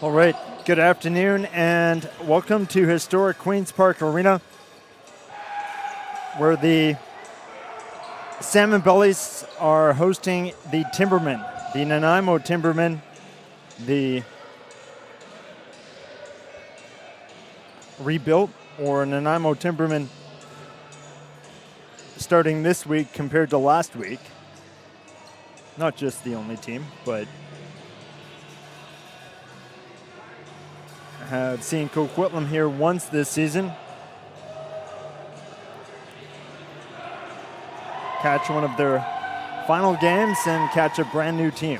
All right, good afternoon and welcome to historic Queen's Park Arena, where the Salmonbellies are hosting the Timbermen, the Nanaimo Timbermen, the rebuilt or Nanaimo Timbermen starting this week compared to last week. Not just the only team, but have seen Coquitlam here once this season. Catch one of their final games and catch a brand new team.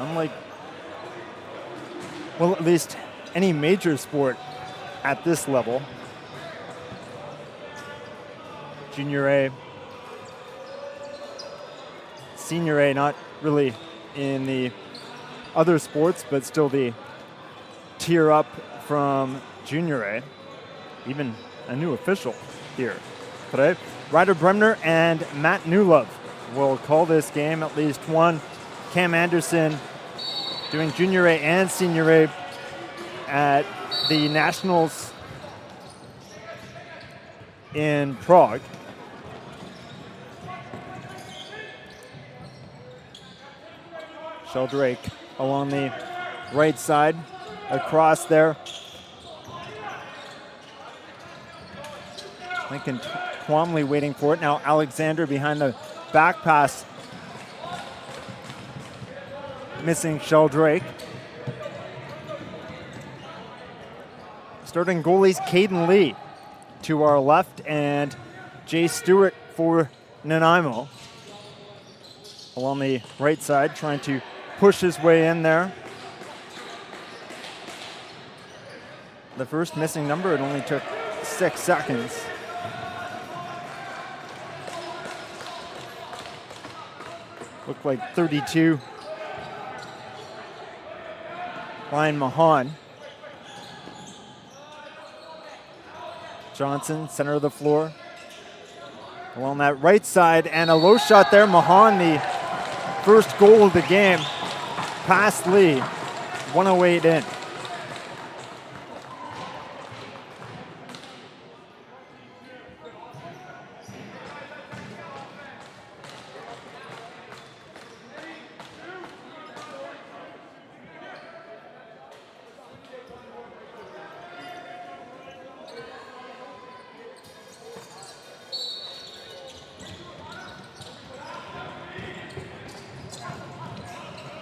Unlike, well, at least any major sport at this level, Junior A, Senior A, not really in the other sports, but still the tier up from Junior A. Even a new official here today. Ryder Bremner and Matt Newlove will call this game, at least one. Cam Anderson doing Junior A and Senior A at the Nationals in Prague. Sheldrake along the right side, across there. Lincoln Twomley waiting for it. Now Alexander behind the back pass. Missing Sheldrake. Starting goalies Caden Lee to our left and Jay Stewart for Nanaimo. Along the right side, trying to push his way in there. The first missing number, it only took 6 seconds. Looked like 32. Ryan Mahan. Johnson, center of the floor. Along that right side, and a low shot there. Mahan, the first goal of the game. Past Lee, 1:08 in.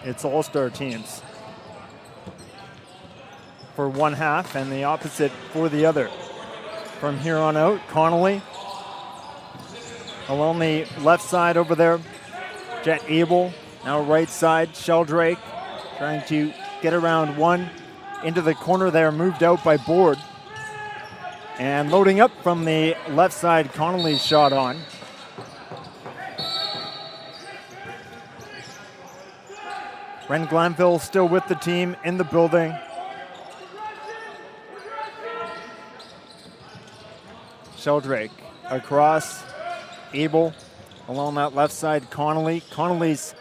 It's all-star teams for one half and the opposite for the other. From here on out, Connolly along the left side over there. Jet Abel, now right side. Sheldrake trying to get around one into the corner there, moved out by Board. And loading up from the left side, Connolly's shot on. Ren Glanville still with the team in the building. Sheldrake across. Abel along that left side. Connolly. Connolly's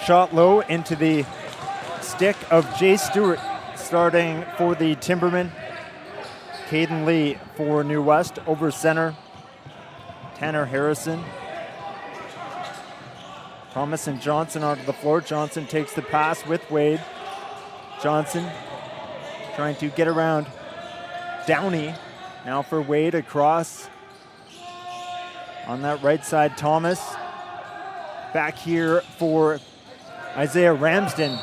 shot low into the stick of Jay Stewart, starting for the Timbermen. Caden Lee for New West over center. Tanner Harrison. Thomas and Johnson onto the floor. Johnson takes the pass with Wade. Johnson trying to get around Downey. Now for Wade across. On that right side, Thomas. Back here for Isaiah Ramsden.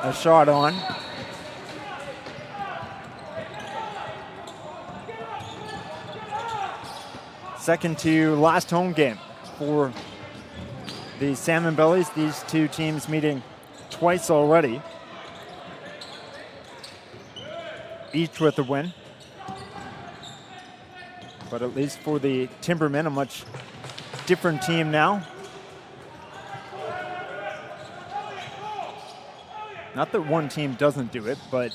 A shot on. Second to last home game for the Salmonbellies. These two teams meeting twice already, each with a win. But at least for the Timbermen, a much different team now. Not that one team doesn't do it, but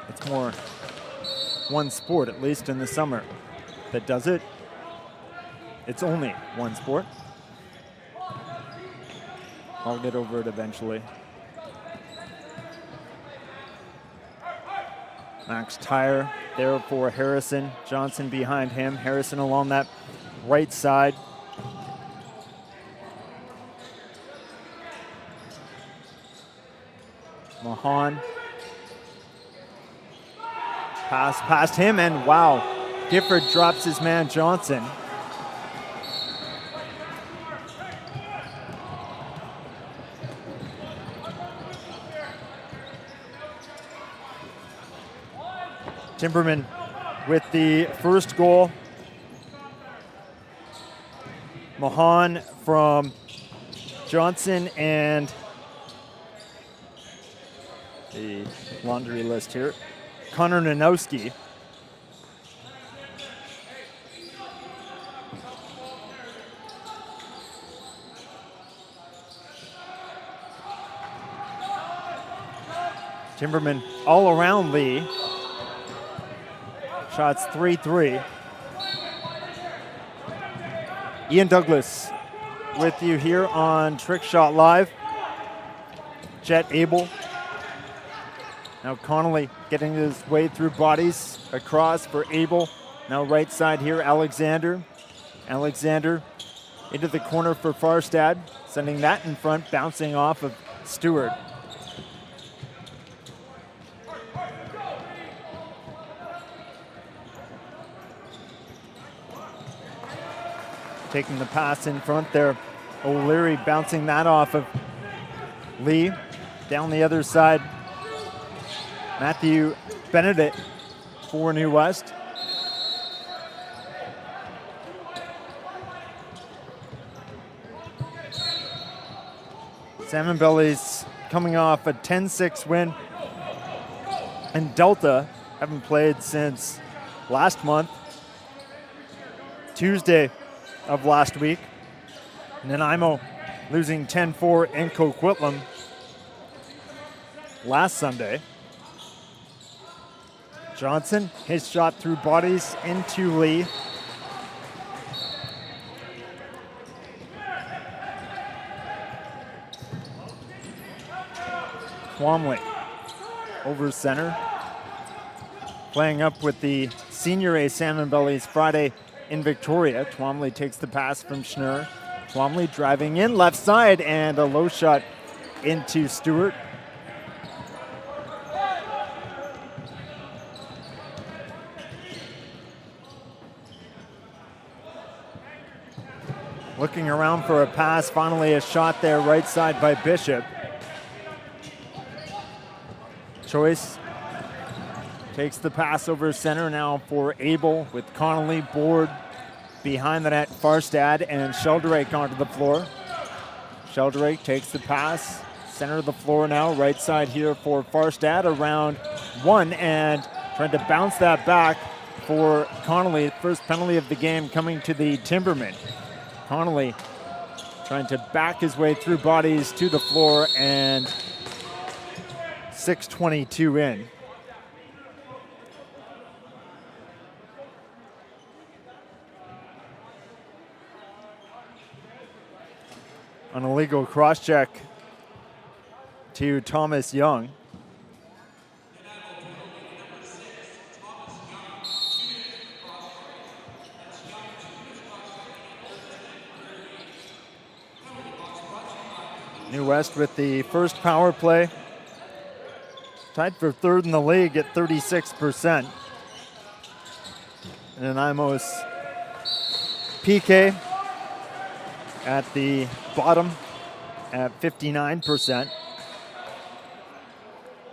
it's more one sport, at least in the summer, that does it. It's only one sport. I'll get over it eventually. Max Tyre there for Harrison. Johnson behind him. Harrison along that right side. Mahan. Pass past him, and wow, Gifford drops his man Johnson. Timbermen with the first goal. Mahan from Johnson, and the laundry list here. Connor Nanowski. Timbermen all around Lee. Shots 3-3. Ian Douglas with you here on Trickshot Live. Jet Abel. Now Connolly getting his way through bodies across for Abel. Now right side here, Alexander. Alexander into the corner for Farstad, sending that in front, bouncing off of Stewart. Taking the pass in front there. O'Leary bouncing that off of Lee. Down the other side, Matthew Benedict for New West. Salmonbellies coming off a 10-6 win. And Delta haven't played since last month, Tuesday of last week. Nanaimo losing 10-4 in Coquitlam last Sunday. Johnson, his shot through bodies into Lee. Twomley over center. Playing up with the Senior A Salmonbellies Friday in Victoria. Twomley takes the pass from Schnurr. Twomley driving in left side, and a low shot into Stewart. Looking around for a pass, finally a shot there right side by Bishop. Choice takes the pass over center now for Abel with Connolly board behind the net. Farstad and Sheldrake onto the floor. Sheldrake takes the pass, center of the floor now, right side here for Farstad, around one, and trying to bounce that back for Connolly. First penalty of the game coming to the Timbermen. Connolly trying to back his way through bodies to the floor, and 6:22 in. An illegal cross-check to Thomas Young. New West with the first power play. Tied for third in the league at 36%. And Nanaimo's PK at the bottom at 59%.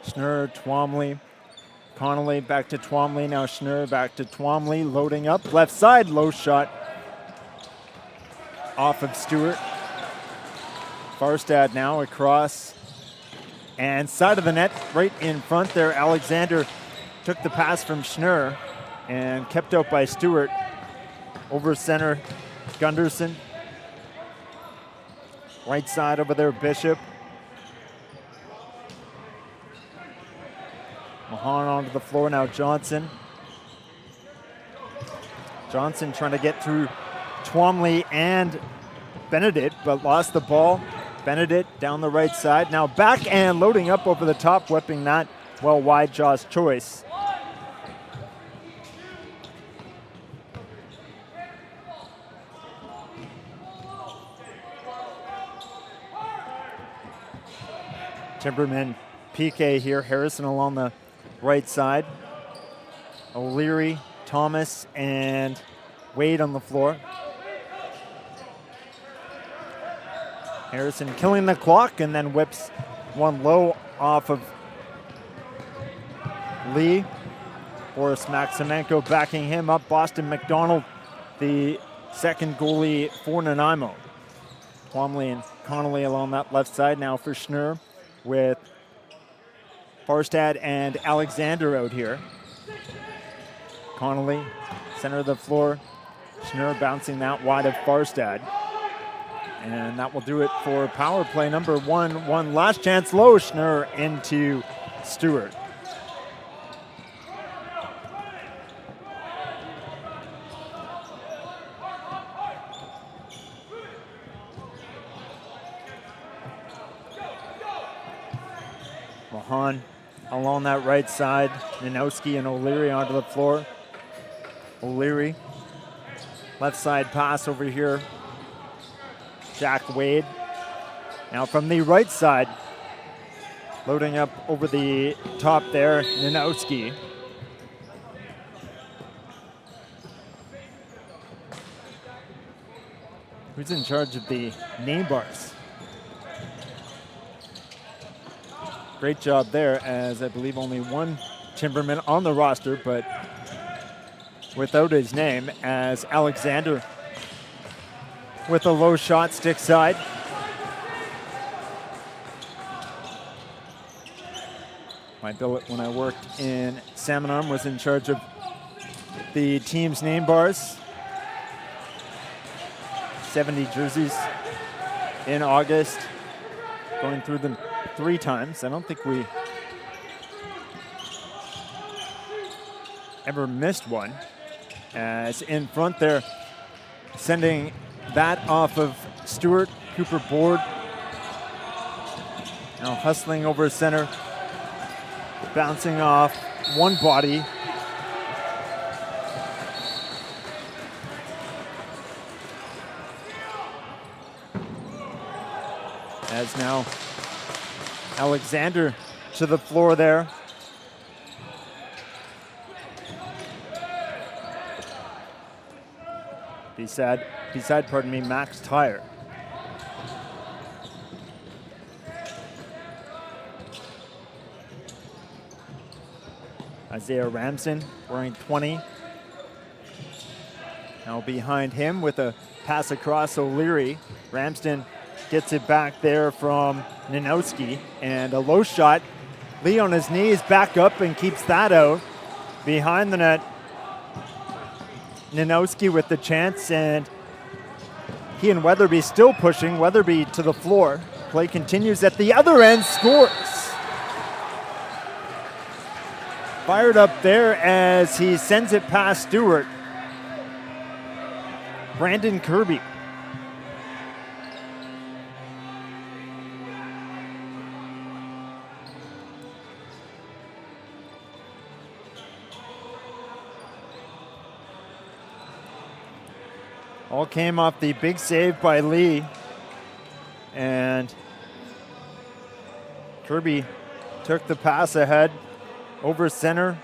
Schnurr, Twomley, Connolly back to Twomley, now Schnurr back to Twomley, loading up, left side, low shot off of Stewart. Farstad now across, and side of the net, right in front there, Alexander took the pass from Schnurr and kept out by Stewart. Over center, Gunderson. Right side over there, Bishop. Mahan onto the floor now, Johnson. Johnson trying to get through Twomley and Benedict, but lost the ball. Benedict down the right side. Now back and loading up over the top, whipping that well wide. Jaw's choice. Timbermen PK here. Harrison along the right side. O'Leary, Thomas, and Wade on the floor. Harrison killing the clock and then whips one low off of Lee. Boris Maximenko backing him up. Boston McDonald, the second goalie for Nanaimo. Twomley and Connolly along that left side. Now for Schnur with Farstad and Alexander out here. Connolly, center of the floor. Schnur bouncing that wide of Farstad. And that will do it for power play number one. One last chance low. Schnur into Stewart. Mahan along that right side. Nanowski and O'Leary onto the floor. O'Leary, left side pass over here. Jack Wade. Now from the right side, loading up over the top there, Nanowski. Who's in charge of the name bars? Great job there, as I believe only one Timberman on the roster, but without his name, as Alexander with a low shot, stick side. My billet when I worked in Salmon Arm was in charge of the team's name bars. 70 jerseys in August, going through them 3 times. I don't think we ever missed one. As in front there, sending that off of Stewart. Cooper Board. Now hustling over center. Bouncing off one body. As now Alexander to the floor there. Beside, pardon me, Max Tyre. Isaiah Ramson wearing 20. Now behind him with a pass across O'Leary. Ramsden gets it back there from Nanowski, and a low shot. Lee on his knees, back up and keeps that out. Behind the net, Nanowski with the chance, and he and Weatherby still pushing. Weatherby to the floor. Play continues at the other end, scores. Fired up there as he sends it past Stewart. Brandon Kirby. All came off the big save by Lee. And Kirby took the pass ahead over center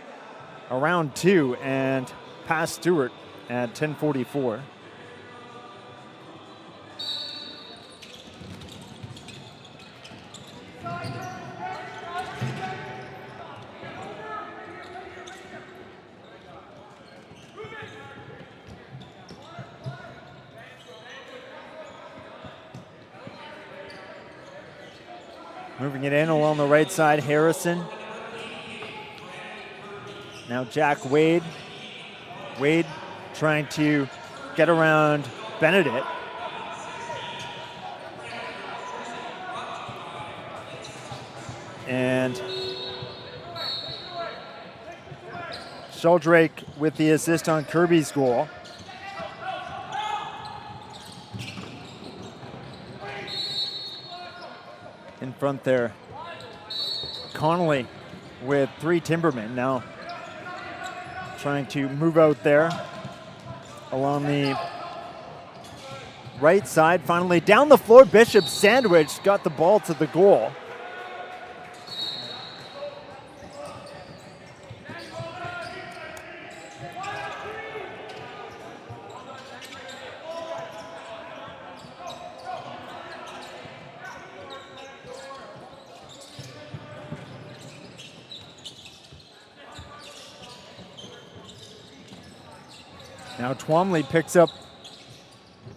around 2 and past Stewart at 10:44. Moving it in along the right side, Harrison. Now Jack Wade. Wade trying to get around Benedict. And Sheldrake with the assist on Kirby's goal. in front there. Connolly with 3 Timbermen now trying to move out there along the right side. Finally down the floor, Bishop sandwich got the ball to the goal. Now Twomley picks up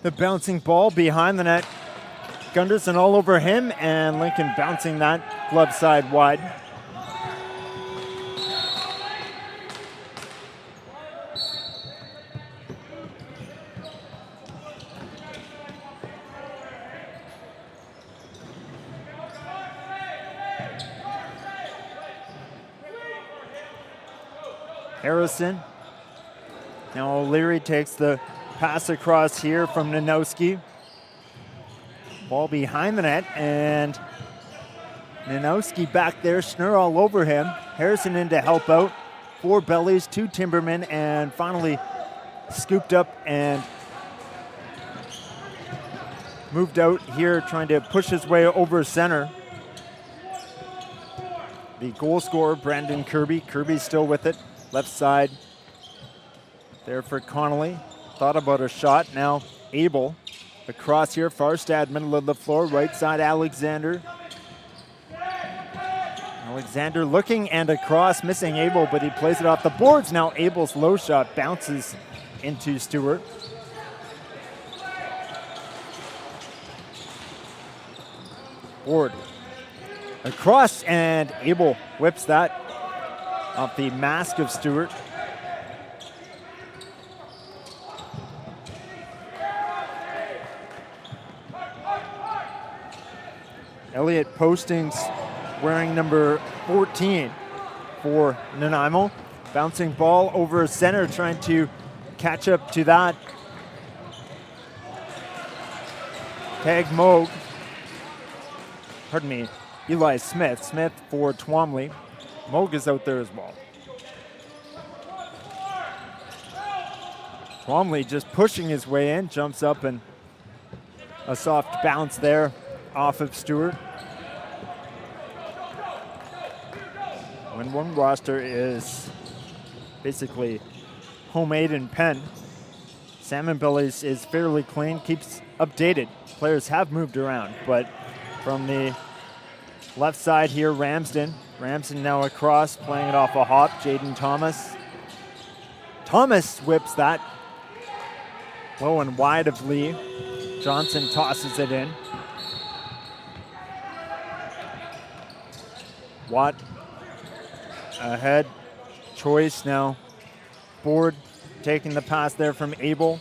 the bouncing ball behind the net. Gunderson all over him, and Lincoln bouncing that glove side wide. Harrison. Now O'Leary takes the pass across here from Nanowski. Ball behind the net, and Nanowski back there, Schnurr all over him. Harrison in to help out. 4 Bellies, 2 Timbermen, and finally scooped up and moved out here, trying to push his way over center. The goal scorer, Brandon Kirby. Kirby's still with it, left side. There for Connolly. Thought about a shot. Now Abel across here. Farstad, middle of the floor. Right side, Alexander. Alexander looking and across, missing Abel, but he plays it off the boards. Now Abel's low shot bounces into Stewart. Board across, and Abel whips that off the mask of Stewart. Elliot Postings wearing number 14 for Nanaimo. Bouncing ball over center, trying to catch up to that. Tag Moog. Pardon me, Eli Smith. Smith for Twomley. Moog is out there as well. Twomley just pushing his way in, jumps up, and a soft bounce there off of Stewart. When one roster is basically homemade in pen, Salmonbellies is fairly clean, keeps updated. Players have moved around, but from the left side here, Ramsden. Ramsden now across, playing it off a hop. Jaden Thomas. Thomas whips that low and wide of Lee. Johnson tosses it in. Watt ahead. Choice now. Board taking the pass there from Abel.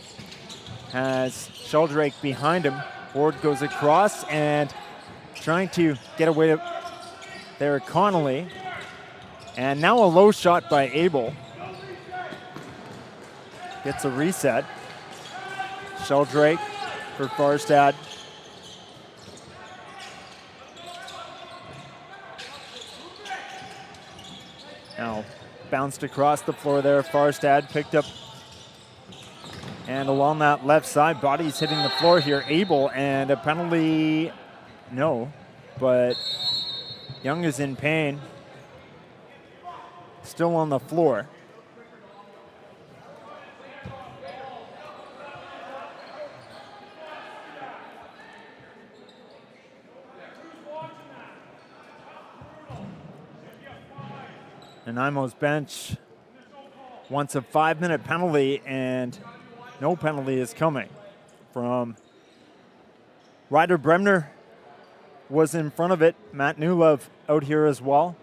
Has Sheldrake behind him. Board goes across and trying to get away there, Connolly. And now a low shot by Abel. Gets a reset. Sheldrake for Farstad. Now bounced across the floor there. Farstad picked up. And along that left side, body's hitting the floor here. Abel, and a penalty, no, but Young is in pain. Still on the floor. Nanaimo's bench wants a 5-minute penalty, and no penalty is coming from Ryder Bremner. Was in front of it. Matt Newlove out here as well.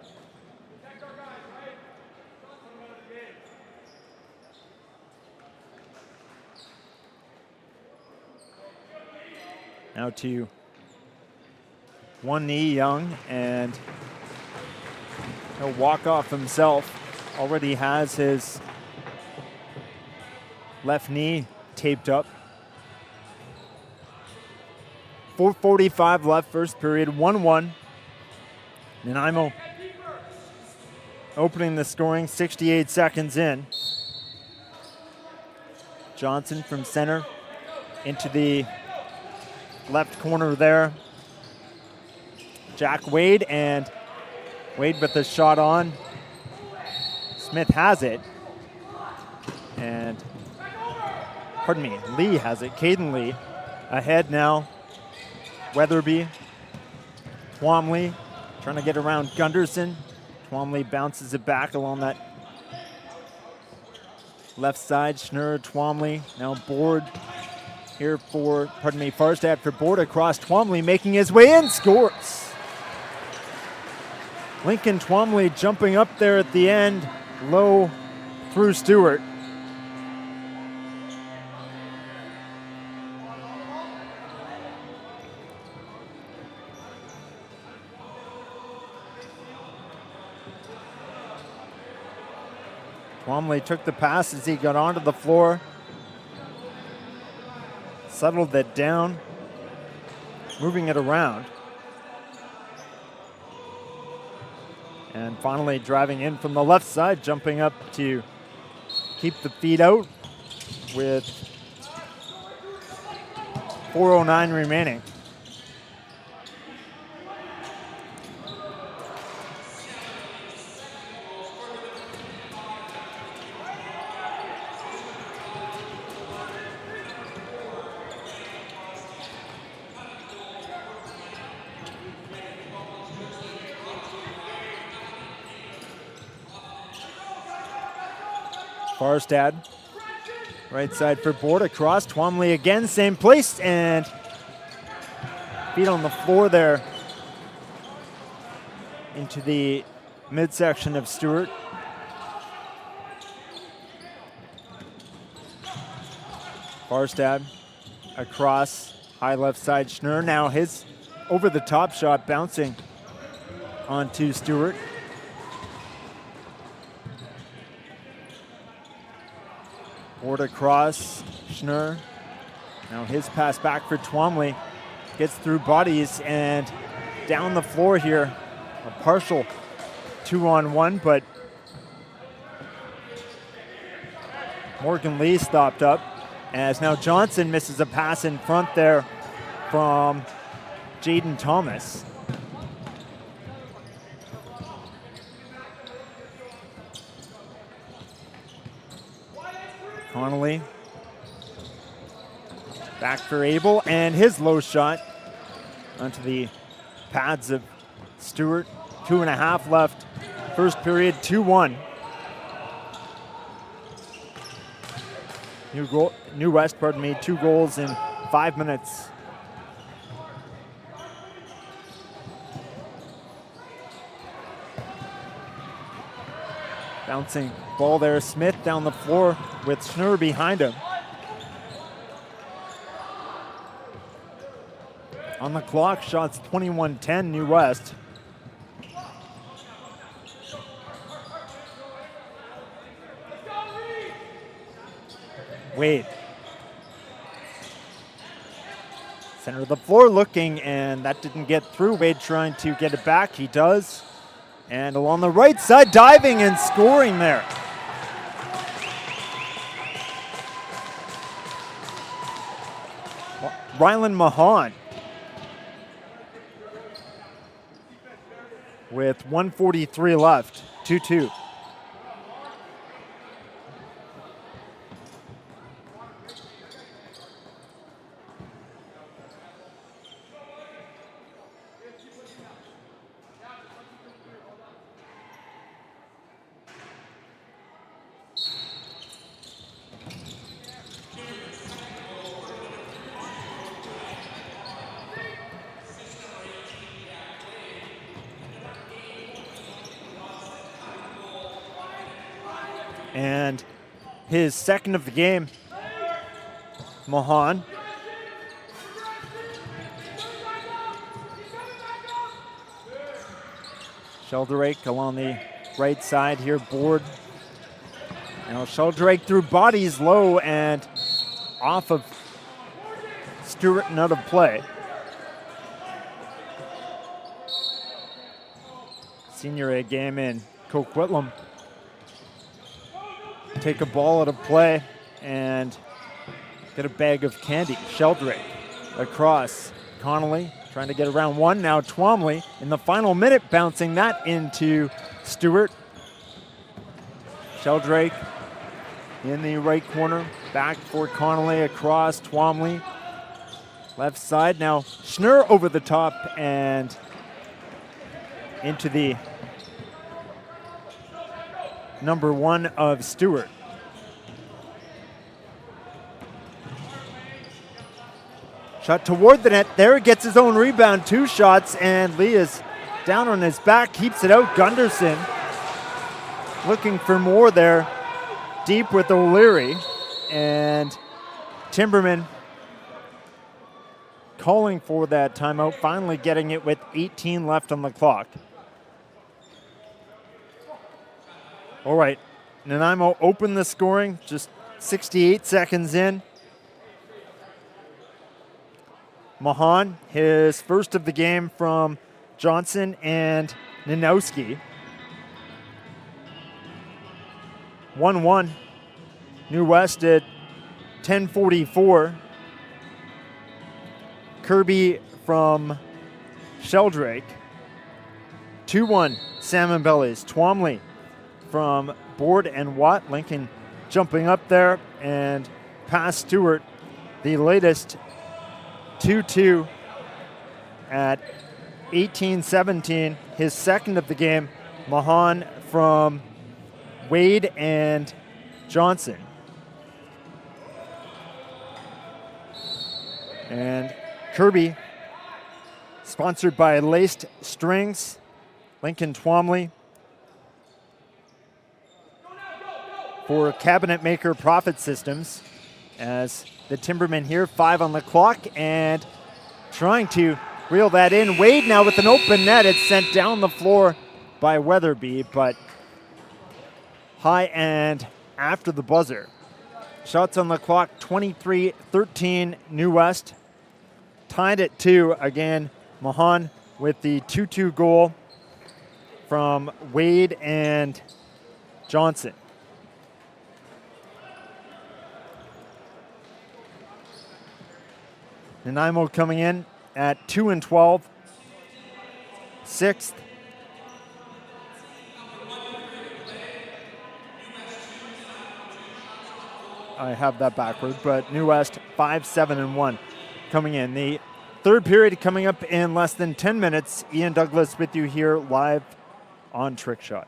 Now to one knee, Young, and he'll walk off himself. Already has his left knee taped up. 4:45 left, first period, 1-1 Nanaimo opening the scoring 68 seconds in. Johnson from center into the left corner there. Jack Wade, and Wade with the shot on. Smith has it. And, pardon me, Lee has it. Caden Lee ahead now. Weatherby. Twomley trying to get around Gunderson. Twomley bounces it back along that left side. Schnurr, Twomley, now Board here for, Farstad for Board across. Twomley making his way in, scores. Lincoln Twomley jumping up there at the end, low through Stewart. Twomley took the pass as he got onto the floor. Settled it down, moving it around. And finally driving in from the left side, jumping up to keep the feet out with 4:09 remaining. Farstad, right side for Board across. Twomley again, same place, and feet on the floor there into the midsection of Stewart. Farstad across, high left side. Schnurr now his over the top shot bouncing onto Stewart. Board across, Schnurr. Now his pass back for Twomley. Gets through bodies and down the floor here. A partial 2-on-1, but Morgan Lee stopped up. As now Johnson misses a pass in front there from Jaden Thomas. Connolly back for Abel, and his low shot onto the pads of Stewart. 2.5 left. First period, 2-1. New West, 2 goals in 5 minutes. Bouncing ball there, Smith down the floor with Schnurr behind him. On the clock, shots 21-10, New West. Wade. Center of the floor looking, and that didn't get through. Wade trying to get it back, he does. And along the right side, diving and scoring there. Rylan Mahan with 1:43 left, 2-2. And his second of the game, Mahan. Sheldrake along the right side here, Board. Now Sheldrake through bodies low and off of Stewart and out of play. Senior A game in Coquitlam. Take a ball out of play and get a bag of candy. Sheldrake across. Connolly trying to get around one. Now Twomley in the final minute bouncing that into Stewart. Sheldrake in the right corner. Back for Connolly across. Twomley left side. Now Schnurr over the top and into the number 1 of Stewart. Shot toward the net. There, gets his own rebound. 2 shots, and Lee is down on his back. Keeps it out. Gunderson looking for more there. Deep with O'Leary. And Timbermen calling for that timeout. Finally getting it with 18 left on the clock. All right, Nanaimo opened the scoring just 68 seconds in. Mahan, his first of the game from Johnson and Nanowski. 1-1. New West at 10:44. Kirby from Sheldrake. 2-1 Salmonbellies. Twomley from Board and Watt. Lincoln jumping up there and past Stewart. The latest 2-2 at 18-17. His second of the game. Mahan from Wade and Johnson. And Kirby, sponsored by Laced Strings, Lincoln Twomley. For Cabinet Maker Profit Systems, as the Timbermen here, 5 on the clock, and trying to reel that in. Wade now with an open net. It's sent down the floor by Weatherby, but high and after the buzzer. Shots on the clock, 23-13 New West. Tied at 2 again. Mahan with the 2-2 goal from Wade and Johnson. Nanaimo coming in at 2-12. 6th. I have that backward, but New West 5-7-1 coming in. The third period coming up in less than 10 minutes. Ian Douglas with you here live on Trickshot.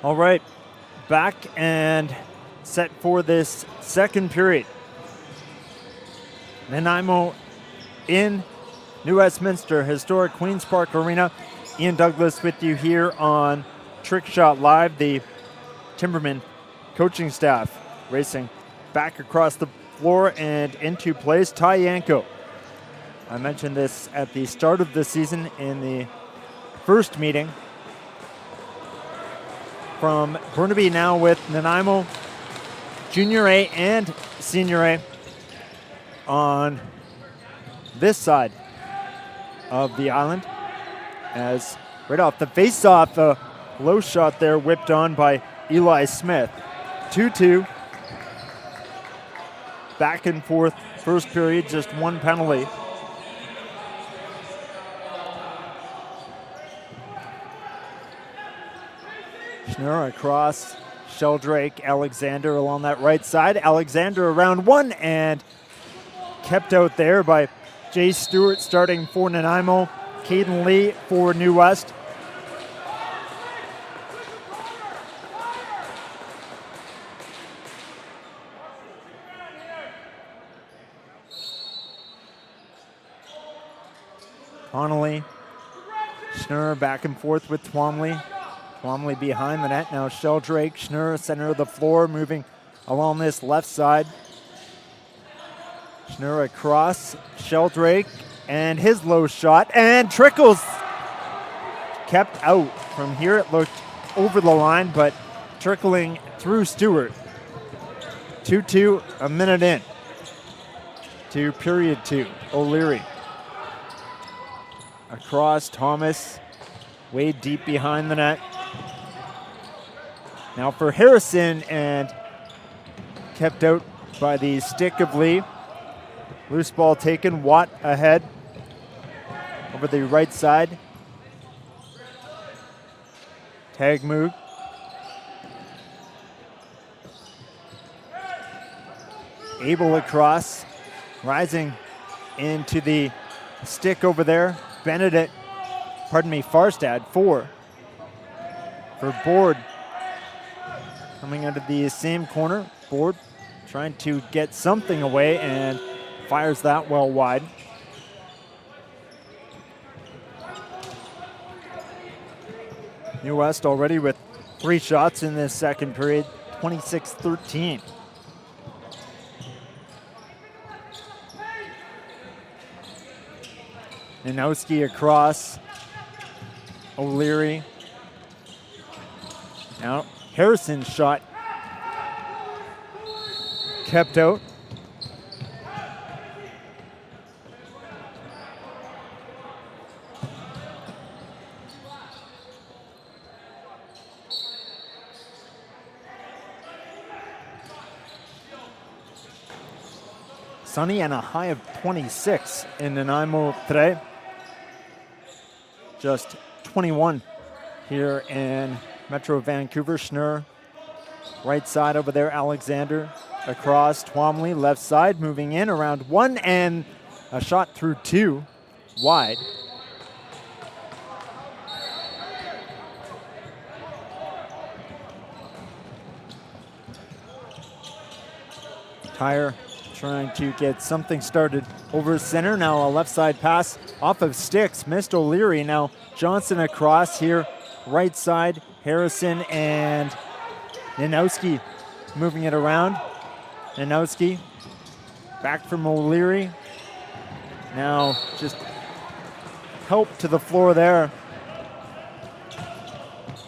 All right, back and set for this second period. Nanaimo in New Westminster, historic Queen's Park Arena. Ian Douglas with you here on Trickshot Live. The Timbermen coaching staff racing back across the floor and into place. Ty Yanko. I mentioned this at the start of the season in the first meeting. From Burnaby now with Nanaimo Junior A and Senior A on this side of the island. As right off the face-off, a low shot there whipped on by Eli Smith. 2-2. Back and forth first period, just one penalty. Schnurr across, Sheldrake, Alexander along that right side. Alexander around one and kept out there by Jay Stewart starting for Nanaimo. Caden Lee for New West. Connolly, Schnurr back and forth with Twomley. Twomley behind the net. Now Sheldrake, Schnurr, center of the floor, moving along this left side. Schnurr across, Sheldrake, and his low shot, and Trickles kept out. From here it looked over the line, but trickling through Stewart. 2-2, a minute in to period 2. O'Leary. Across, Thomas, way deep behind the net. Now for Harrison, and kept out by the stick of Lee. Loose ball taken, Watt ahead over the right side. Tag move. Abel across, rising into the stick over there. Farstad, 4 for Board. Coming out of the same corner, Board trying to get something away and fires that well wide. New West already with 3 shots in this second period, 26-13. Nanowski across, O'Leary. Now Harrison's shot kept out. Sunny and a high of 26 in Nanaimo today. Just 21 here in Metro Vancouver. Schnurr, right side over there, Alexander. Across, Twomley, left side, moving in around 1, and a shot through 2, wide. Tyre trying to get something started over center. Now a left side pass off of sticks, missed O'Leary. Now Johnson across here, right side, Harrison and Nanowski moving it around. Nanowski back from O'Leary. Now just help to the floor there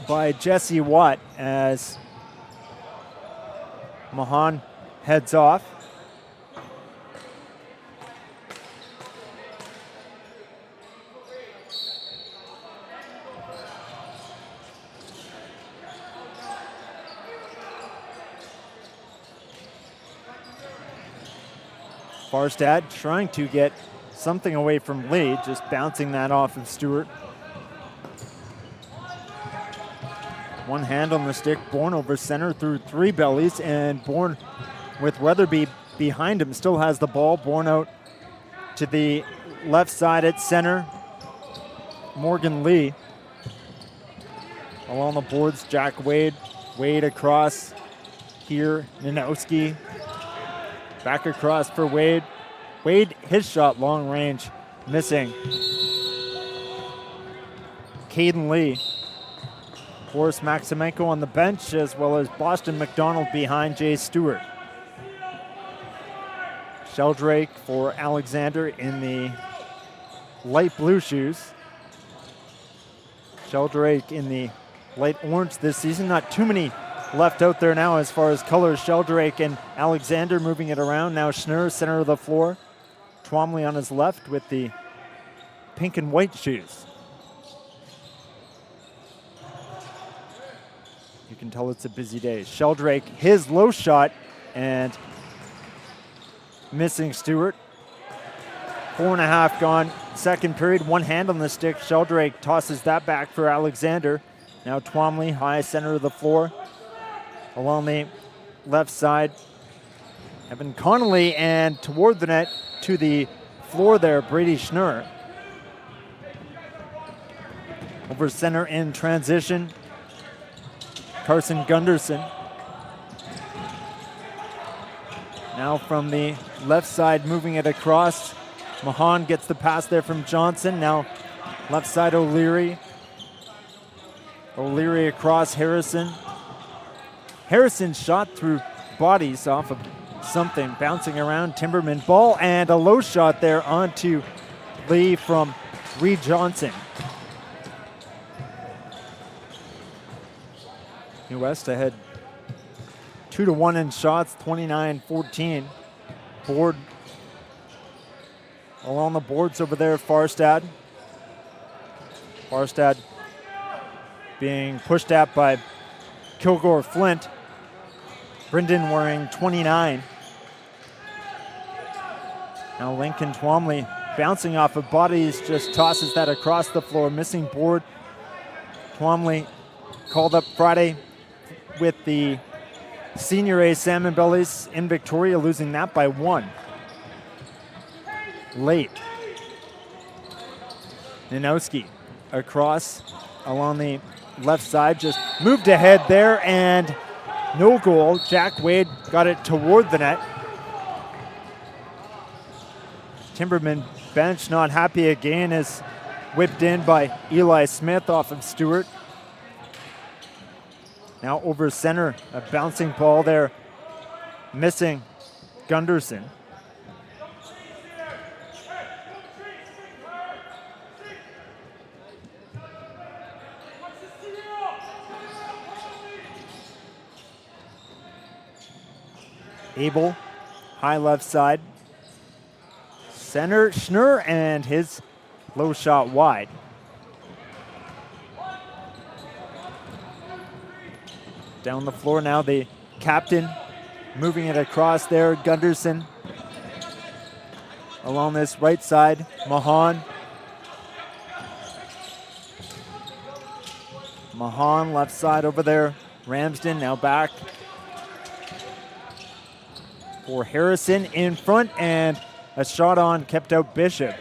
by Jesse Watt as Mahan heads off. Farstad trying to get something away from Lee, just bouncing that off of Stewart. One hand on the stick, Bourne over center through 3 bellies, and Bourne with Weatherby behind him still has the ball. Bourne out to the left side at center. Morgan Lee. Along the boards, Jack Wade. Wade across here. Nanowski. Back across for Wade. Wade, his shot long range, missing. Caden Lee. Boris Maximenko on the bench, as well as Boston McDonald behind Jay Stewart. Sheldrake for Alexander in the light blue shoes. Sheldrake in the light orange this season. Not too many left out there now as far as colors. Sheldrake and Alexander moving it around. Now Schnurr, center of the floor. Twomley on his left with the pink and white shoes. You can tell it's a busy day. Sheldrake, his low shot, and missing Stewart. 4.5 gone. Second period, one hand on the stick. Sheldrake tosses that back for Alexander. Now Twomley, high center of the floor. Along the left side, Evan Connolly, and toward the net to the floor there, Brady Schnurr. Over center in transition, Carson Gunderson. Now from the left side, moving it across. Mahan gets the pass there from Johnson. Now left side, O'Leary. O'Leary across Harrison. Harrison shot through bodies off of something, bouncing around. Timberman ball, and a low shot there onto Lee from Reed Johnson. New West ahead 2-1 in shots, 29-14. Board along the boards over there, Farstad. Farstad being pushed at by Kilgore Flint. Brendan wearing 29. Now Lincoln Twomley bouncing off of bodies, just tosses that across the floor, missing board. Twomley called up Friday with the Senior A Salmonbellies in Victoria, losing that by 1. Late. Nanowski across along the left side, just moved ahead there, and no goal. Jack Wade got it toward the net. Timberman bench not happy again, is whipped in by Eli Smith off of Stewart. Now over center, a bouncing ball there, missing Gunderson. Abel, high left side. Center, Schnurr, and his low shot wide. Down the floor now, the captain moving it across there. Gunderson along this right side. Mahan. Mahan left side over there. Ramsden now back for Harrison in front, and a shot on, kept out Bishop.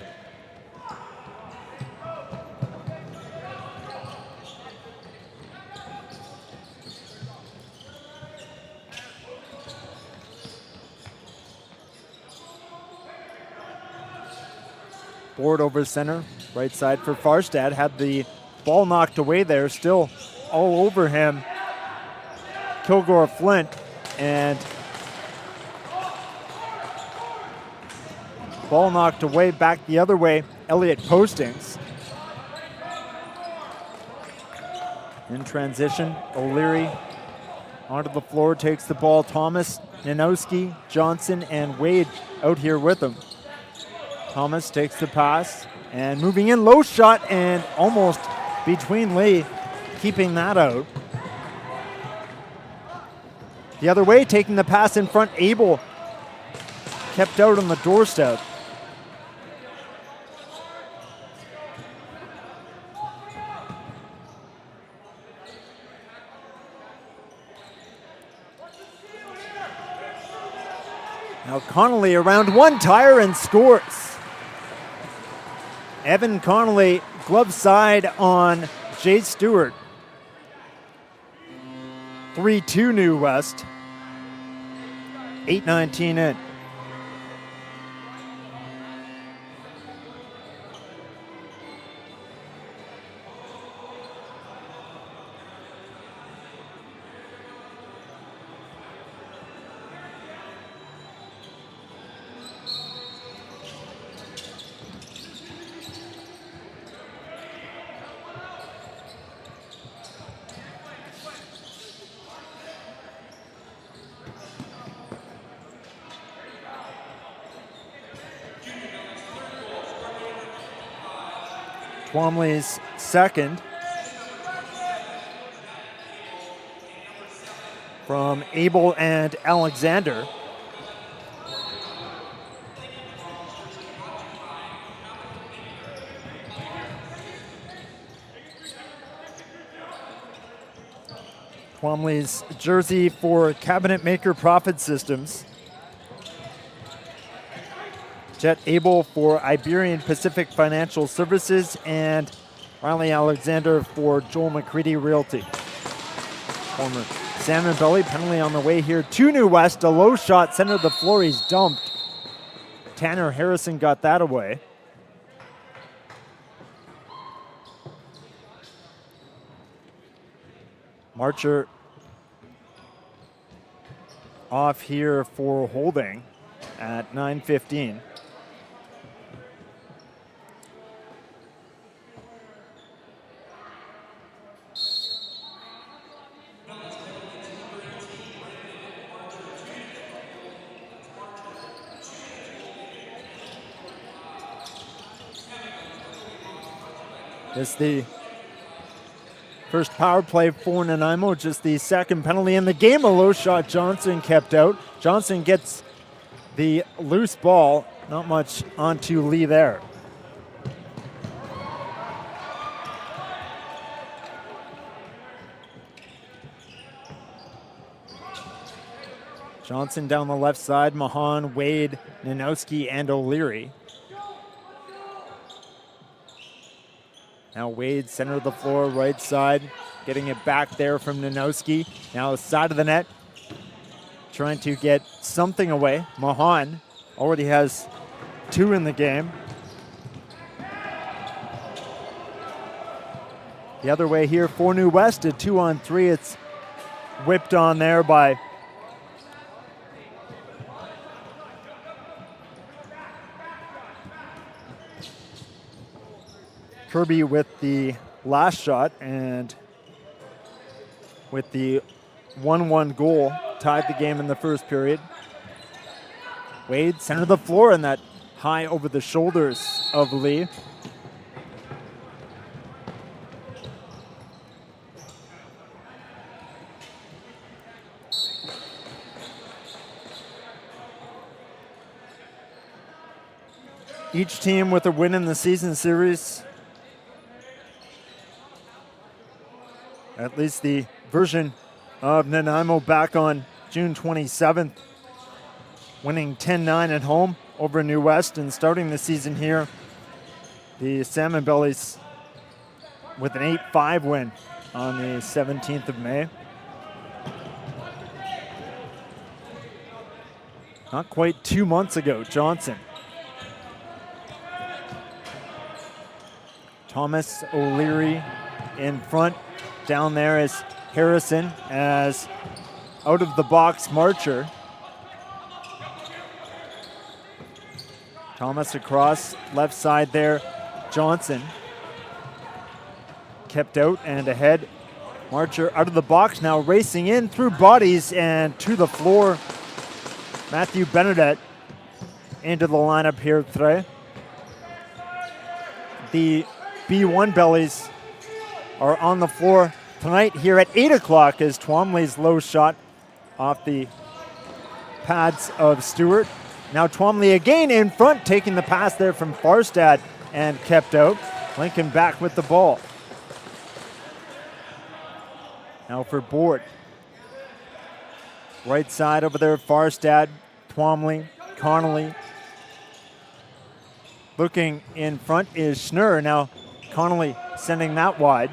Board over center, right side for Farstad, had the ball knocked away there, still all over him. Kilgore Flint, and ball knocked away back the other way, Elliott Postings. In transition, O'Leary onto the floor, takes the ball. Thomas, Nanowski, Johnson, and Wade out here with him. Thomas takes the pass, and moving in, low shot, and almost between Lee, keeping that out. The other way, taking the pass in front, Abel kept out on the doorstep. Now Connolly around one tire and scores. Evan Connolly, glove side on Jay Stewart. 3-2 New West. 8:19 in. Twomley's second from Abel and Alexander. Twomley's jersey for Cabinet Maker Profit Systems. Jet Abel for Iberian Pacific Financial Services, and Riley Alexander for Joel McCready Realty. Former Salmonbelly penalty on the way here to New West. A low shot, center of the floor, he's dumped. Tanner Harrison got that away. Marcher off here for holding at 9:15. It's the first power play for Nanaimo, just the second penalty in the game. A low shot, Johnson kept out. Johnson gets the loose ball, not much onto Lee there. Johnson down the left side, Mahan, Wade, Nanowski, and O'Leary. Now Wade, center of the floor, right side, getting it back there from Nanowski. Now side of the net, trying to get something away. Mahan already has 2 in the game. The other way here for New West, a 2-on-3. It's whipped on there by Kirby with the last shot, and with the 1-1 goal, tied the game in the first period. Wade, center of the floor, and that high over the shoulders of Lee. Each team with a win in the season series. At least the version of Nanaimo back on June 27th, winning 10-9 at home over New West, and starting the season here, the Salmonbellies with an 8-5 win on the 17th of May. Not quite 2 months ago, Johnson. Thomas, O'Leary in front. Down there is Harrison, as out of the box Marcher. Thomas across, left side there, Johnson. Kept out and ahead. Marcher out of the box now, racing in through bodies and to the floor. Matthew Benedette into the lineup here today. The B1 Bellies are on the floor tonight here at 8 o'clock as Twomley's low shot off the pads of Stewart. Now Twomley again in front, taking the pass there from Farstad and kept out. Lincoln back with the ball. Now for Board. Right side over there, Farstad, Twomley, Connolly. Looking in front is Schnurr. Now Connolly sending that wide.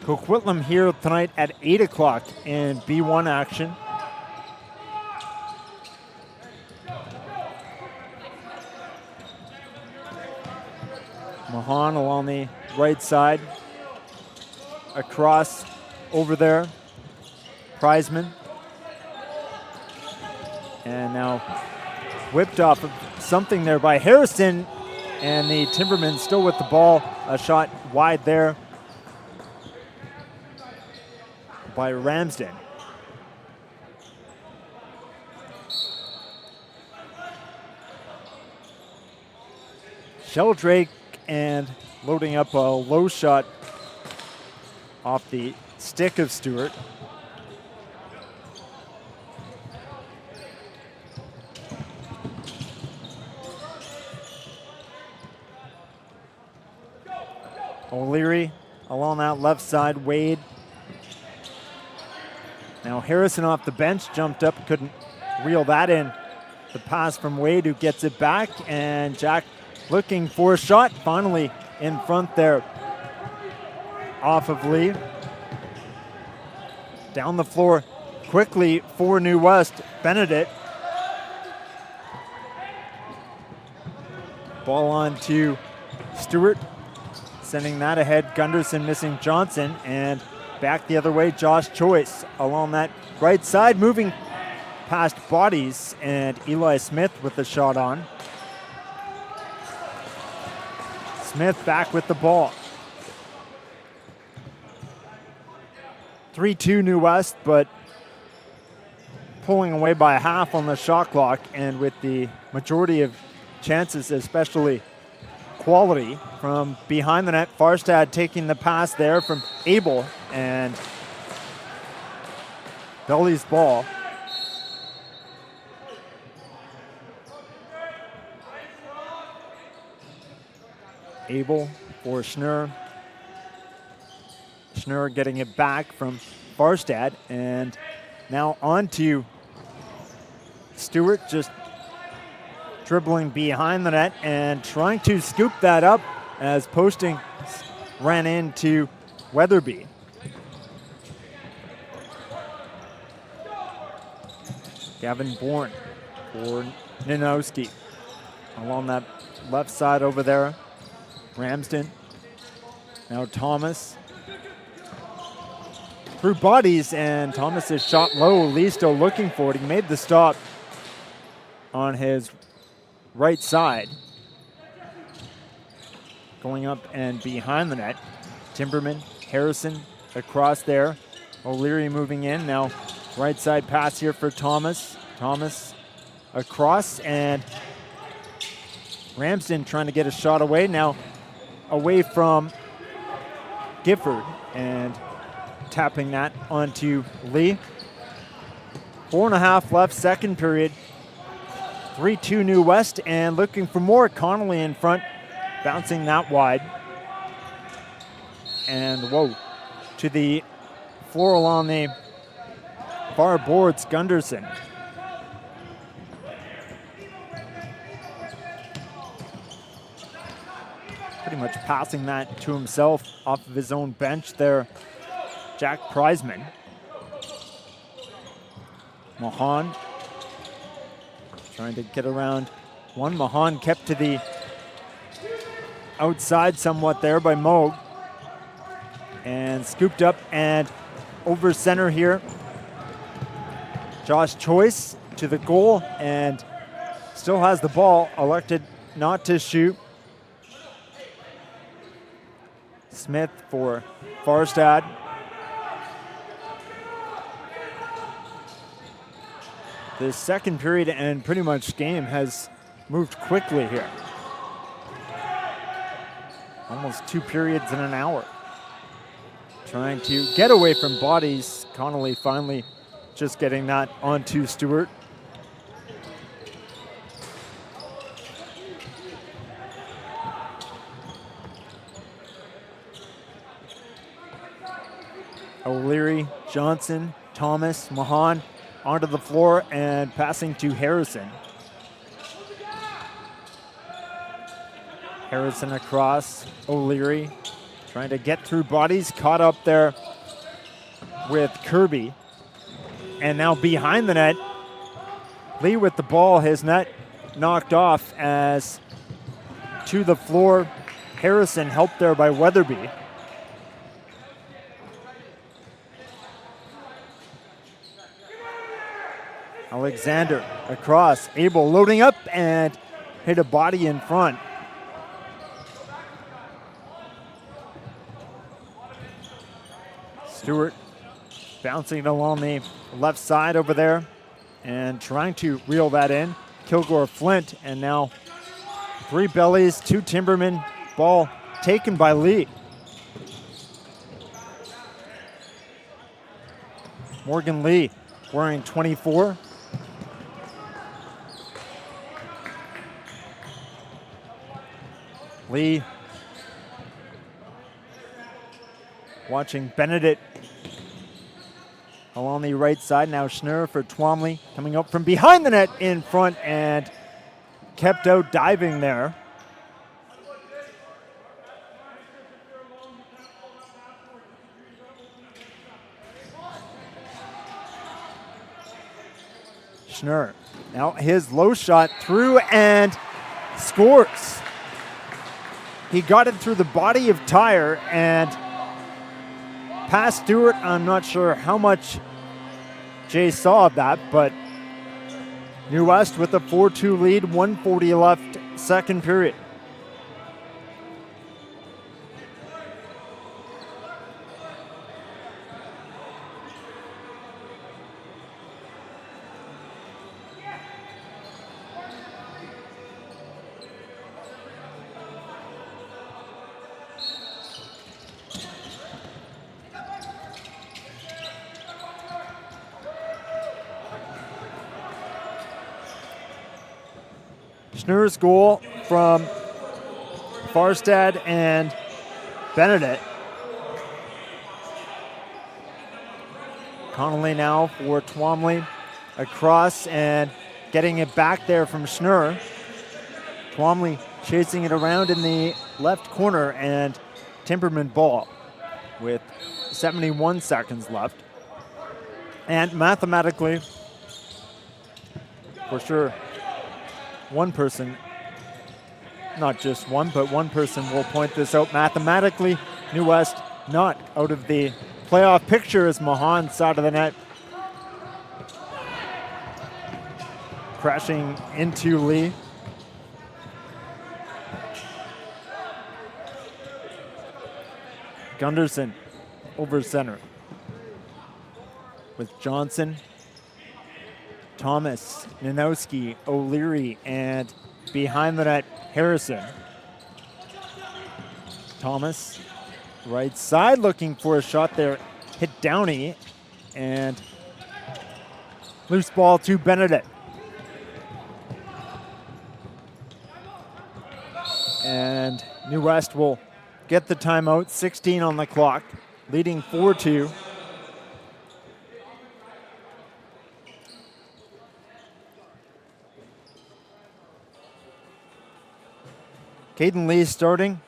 Coquitlam here tonight at 8 o'clock in B1 action. Mahan along the right side. Across over there. Prizeman. And now whipped off of something there by Harrison. And the Timbermen still with the ball. A shot wide there by Ramsden. Sheldrake and loading up a low shot off the stick of Stewart. O'Leary along that left side, Wade. Now Harrison off the bench, jumped up, couldn't reel that in. The pass from Wade, who gets it back, and Jack looking for a shot, finally in front there off of Lee. Down the floor quickly for New West, Benedict. Ball on to Stewart, sending that ahead. Gunderson missing Johnson, and back the other way, Josh Choice along that right side, moving past bodies, and Eli Smith with the shot on. Smith back with the ball. 3-2 New West, but pulling away by a half on the shot clock, and with the majority of chances, especially quality from behind the net. Farstad taking the pass there from Abel, and Belly's ball. Abel for Schnurr. Schnurr getting it back from Farstad, and now on to Stewart, just dribbling behind the net and trying to scoop that up as Posting ran into Weatherby. Gavin Bourne for Ninowski along that left side over there. Ramsden. Now Thomas. Through bodies, and Thomas is shot low. Lee still looking for it. He made the stop on his right side. Going up and behind the net. Timberman, Harrison across there. O'Leary moving in. Now right side pass here for Thomas. Thomas across, and Ramsden trying to get a shot away. Now away from Gifford, and tapping that onto Lee. 4.5 left, second period. 3-2 New West, and looking for more. Connolly in front, bouncing that wide. And whoa, to the floor along the far boards, Gunderson. Pretty much passing that to himself off of his own bench there, Jack Prizeman. Mahan trying to get around one. Mahan kept to the outside somewhat there by Moog. And scooped up and over center here. Josh Choice to the goal and still has the ball, elected not to shoot. Smith for Farstad. The second period and pretty much game has moved quickly here. Almost 2 periods in an hour. Trying to get away from bodies. Connolly finally just getting that onto Stewart. O'Leary, Johnson, Thomas, Mahan onto the floor and passing to Harrison. Harrison across, O'Leary, Trying to get through bodies, caught up there with Kirby. And now behind the net, Lee with the ball, his net knocked off as to the floor. Harrison helped there by Weatherby. Alexander across, Abel loading up and hit a body in front. Stewart bouncing it along the left side over there and trying to reel that in. Kilgore Flint, and now 3 Bellies, 2 Timbermen. Ball taken by Lee. Morgan Lee wearing 24. Lee watching Benedict along the right side. Now Schnurr for Twomley coming up from behind the net in front and kept out diving there. Schnurr, now his low shot through and scores. He got it through the body of Tyre and past Stewart. I'm not sure how much Jay saw of that, but New West with a 4-2 lead, 1:40 left, second period. Schnurr's goal from Farstad and Benedict. Connolly now for Twomley across and getting it back there from Schnurr. Twomley chasing it around in the left corner and Timberman ball with 71 seconds left. And mathematically, for sure, one person, not just one, but one person will point this out. Mathematically, New West not out of the playoff picture as Mahan side of the net. Crashing into Lee. Gunderson over center with Johnson, Thomas, Nanowski, O'Leary, and behind the net, Harrison. Thomas, right side, looking for a shot there. Hit Downey, and loose ball to Benedict. And New West will get the timeout, 16 on the clock, leading 4-2. Caden Lee starting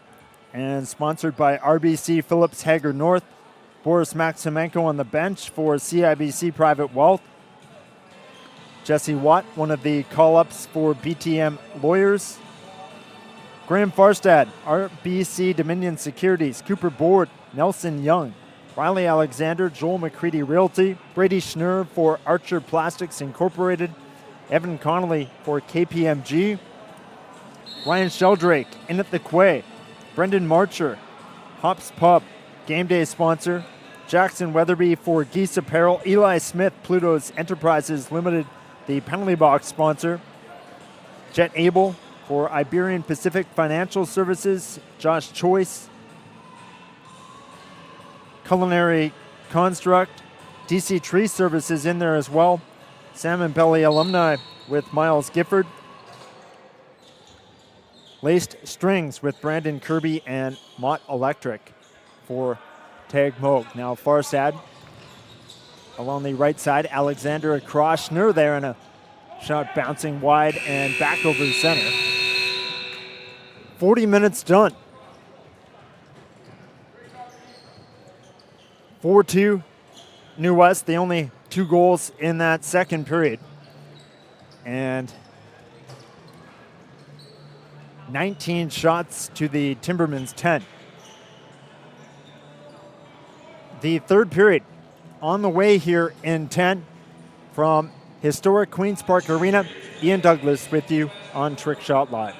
and sponsored by RBC Phillips Hager North. Boris Maximenko on the bench for CIBC Private Wealth. Jesse Watt, one of the call-ups for BTM Lawyers. Graham Farstad, RBC Dominion Securities. Cooper Board, Nelson Young. Riley Alexander, Joel McCready Realty. Brady Schnurr for Archer Plastics Incorporated. Evan Connolly for KPMG. Ryan Sheldrake, In at the Quay. Brendan Marcher, Hops Pub, game day sponsor. Jackson Weatherby for Geese Apparel. Eli Smith, Pluto's Enterprises Limited, the penalty box sponsor. Jet Abel for Iberian Pacific Financial Services. Josh Choice, Culinary Construct. DC Tree Services in there as well. Salmon Belly alumni with Miles Gifford. Laced Strings with Brandon Kirby and Mott Electric for Tag Moog. Now Farstad along the right side. Alexander across. Schnurr there, and a shot bouncing wide and back over the center. 40 minutes done. 4-2 New West, the only 2 goals in that second period. And 19 shots to the Timbermen's 10. The third period on the way here in 10 from historic Queen's Park Arena. Ian Douglas with you on Trickshot Live.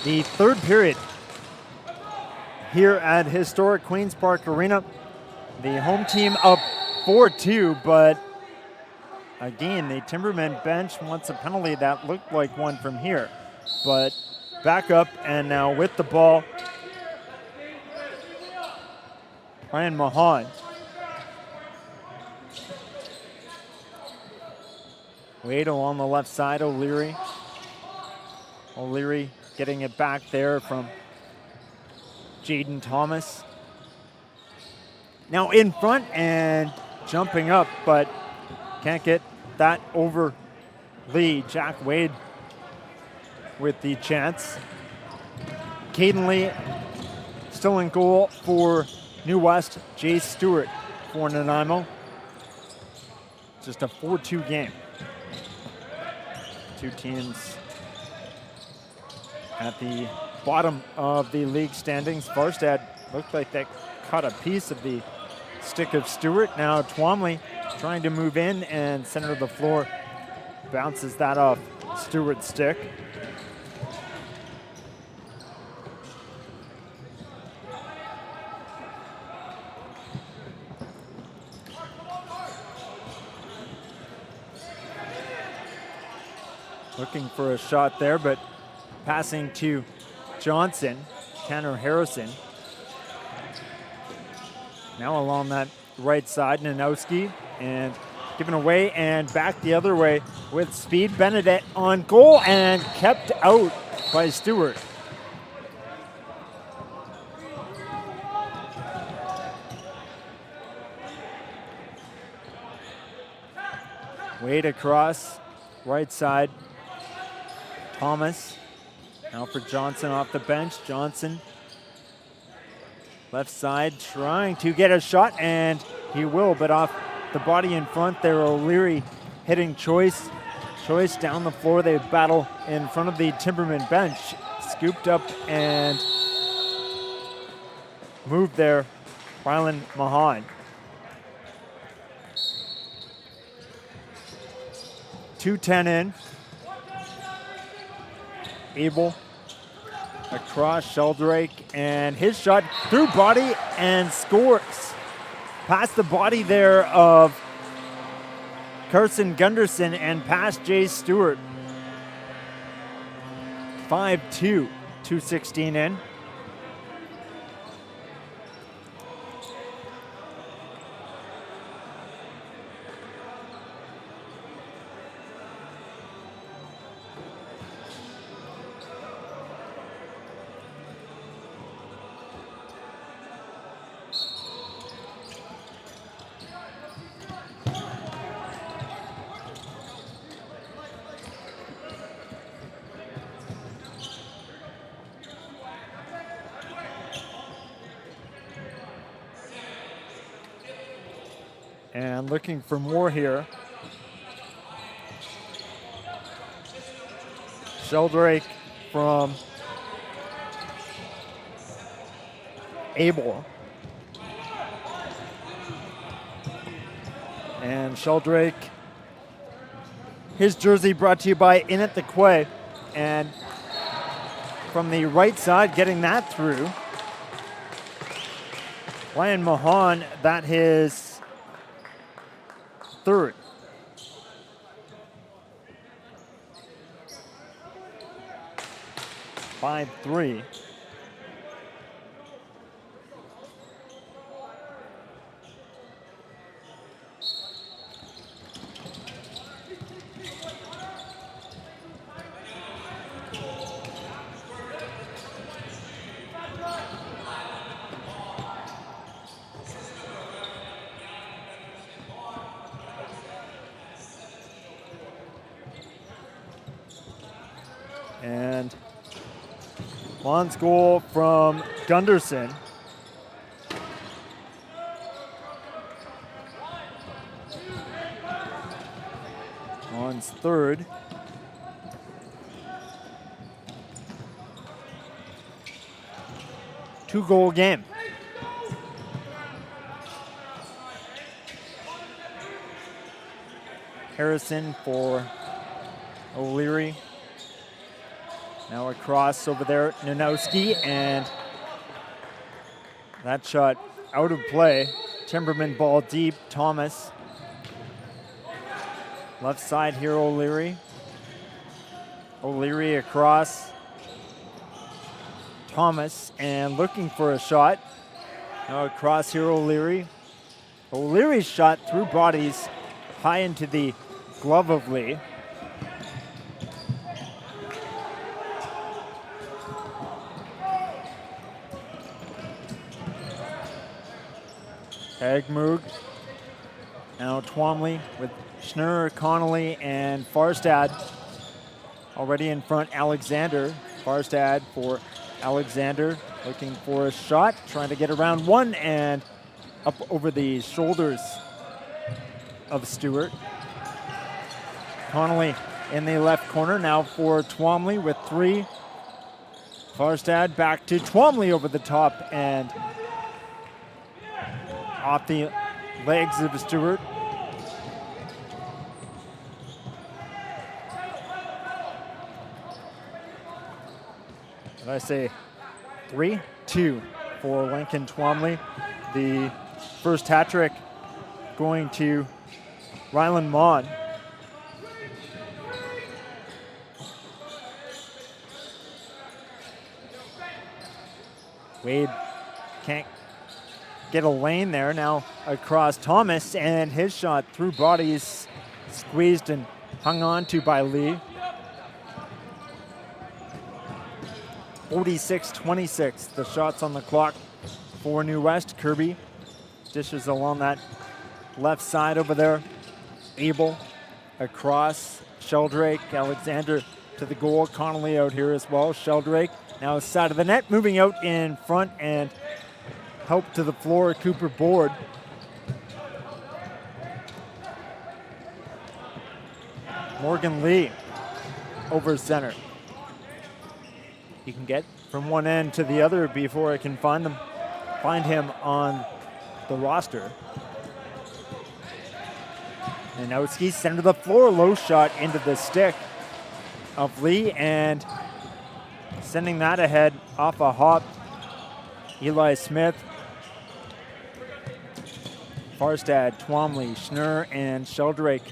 The third period here at historic Queen's Park Arena. The home team up 4-2, but again, the Timbermen bench wants a penalty that looked like one from here. But back up, and now with the ball, Ryan Mahan. Wade along the left side, O'Leary. O'Leary getting it back there from Jaden Thomas. Now in front and jumping up, but can't get that over Lee. Jack Wade with the chance. Caden Lee still in goal for New West. Jay Stewart for Nanaimo. Just a 4-2 game. Two teams at the bottom of the league standings. Farstad looked like they caught a piece of the stick of Stewart. Now Twomley trying to move in, and center of the floor bounces that off Stewart's stick. Looking for a shot there, but passing to Johnson, Tanner Harrison. Now along that right side, Nanowski, and given away and back the other way with speed. Benedette on goal and kept out by Stewart. Wade across, right side, Thomas. Now for Johnson off the bench. Johnson, left side, trying to get a shot, and he will, but off the body in front there. O'Leary hitting Choice. Choice down the floor. They battle in front of the Timberman bench. Scooped up and moved there. Rylan Mahan. 2:10 in. Abel across Sheldrake, and his shot through body and scores. Past the body there of Carson Gunderson and past Jay Stewart. 5-2, 2:16 in. And looking for more here. Sheldrake from Abel. And Sheldrake, his jersey brought to you by In at the Quay. And from the right side, getting that through. Ryan Mahan, that his third. Five, 3. And Lon's goal from Gunderson. Lon's third. Two-goal game. Harrison for O'Leary. Now across over there, Nanowski, and that shot out of play. Timberman ball deep, Thomas. Left side here, O'Leary. O'Leary across. Thomas, and looking for a shot. Now across here, O'Leary. O'Leary's shot through bodies high into the glove of Lee. Hagmoog. Now Twomley with Schnurr, Connolly, and Farstad. Already in front, Alexander. Farstad for Alexander, looking for a shot, trying to get around one, and up over the shoulders of Stewart. Connolly in the left corner, now for Twomley with 3. Farstad back to Twomley over the top, and off the legs of Stewart. Did I say 3-2 for Lincoln Twomley? The first hat trick going to Rylan Maughan. Wade can't get a lane there. Now across Thomas, and his shot through bodies, squeezed and hung on to by Lee. 46-26, the shots on the clock for New West. Kirby dishes along that left side over there. Abel across, Sheldrake, Alexander to the goal. Connolly out here as well. Sheldrake now side of the net, moving out in front, and help to the floor, Cooper Board. Morgan Lee over center. You can get from one end to the other before I can find him on the roster. Nanowski, center of the floor, low shot into the stick of Lee, and sending that ahead off a hop. Eli Smith. Farstad, Twomley, Schnurr, and Sheldrake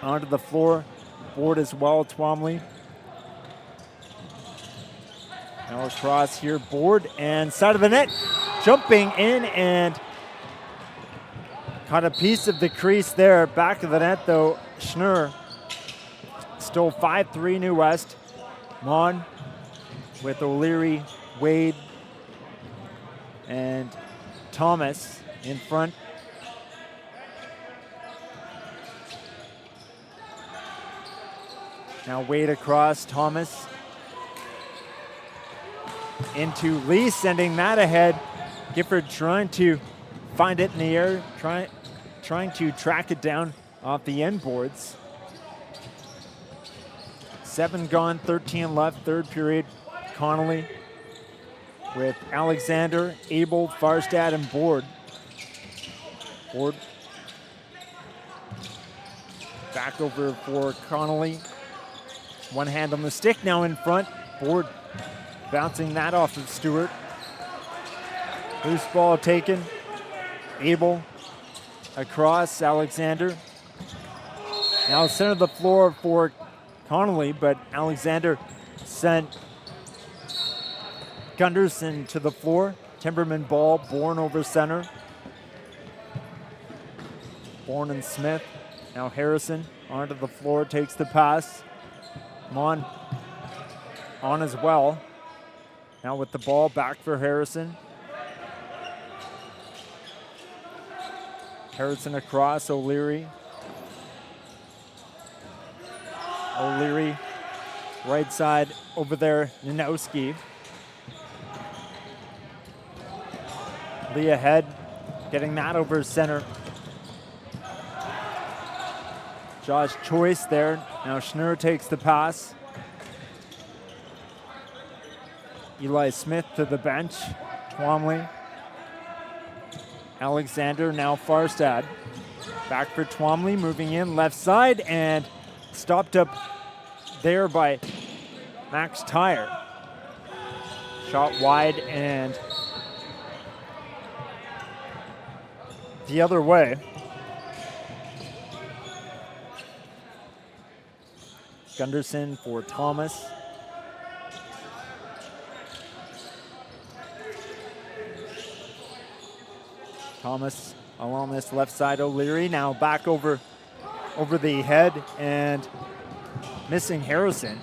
onto the floor. Board as well, Twomley. Now across here, Board, and side of the net. Jumping in and caught a piece of the crease there. Back of the net though, Schnurr. Still 5-3 New West. Maughan with O'Leary, Wade, and Thomas in front. Now Wade across, Thomas into Lee, sending that ahead. Gifford trying to find it in the air, trying to track it down off the end boards. 7 gone, 13 left, third period. Connolly with Alexander, Abel, Farstad, and Board. Board back over for Connolly. One hand on the stick now in front. Board bouncing that off of Stewart. Loose ball taken. Abel across Alexander. Now center of the floor for Connolly, but Alexander sent Gunderson to the floor. Timberman ball, Bourne over center. Bourne and Smith. Now Harrison onto the floor, takes the pass. Mon on as well. Now with the ball back for Harrison. Harrison across, O'Leary. O'Leary, right side over there, Nanowski. Lee ahead, getting that over center. Josh Choice there. Now Schnurr takes the pass. Eli Smith to the bench. Twomley. Alexander, now Farstad. Back for Twomley, moving in left side and stopped up there by Max Tyre. Shot wide and the other way. Gunderson for Thomas. Thomas along this left side, O'Leary now back over the head and missing Harrison.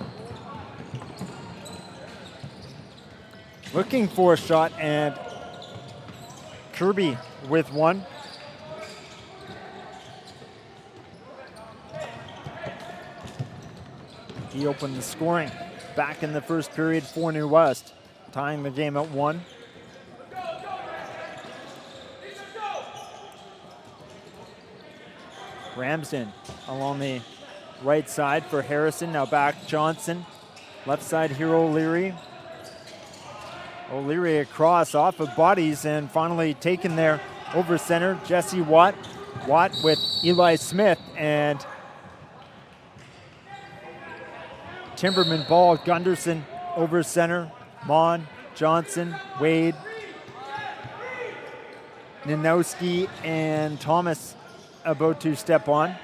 Looking for a shot and Kirby with one. He opened the scoring back in the first period for New West, tying the game at 1. Ramsden along the right side for Harrison. Now back Johnson. Left side here O'Leary. O'Leary across off of bodies and finally taken there over center. Jesse Watt. Watt with Eli Smith and Timberman ball. Gunderson over center. Mon, Johnson, Wade, Nanowski, and Thomas about to step on.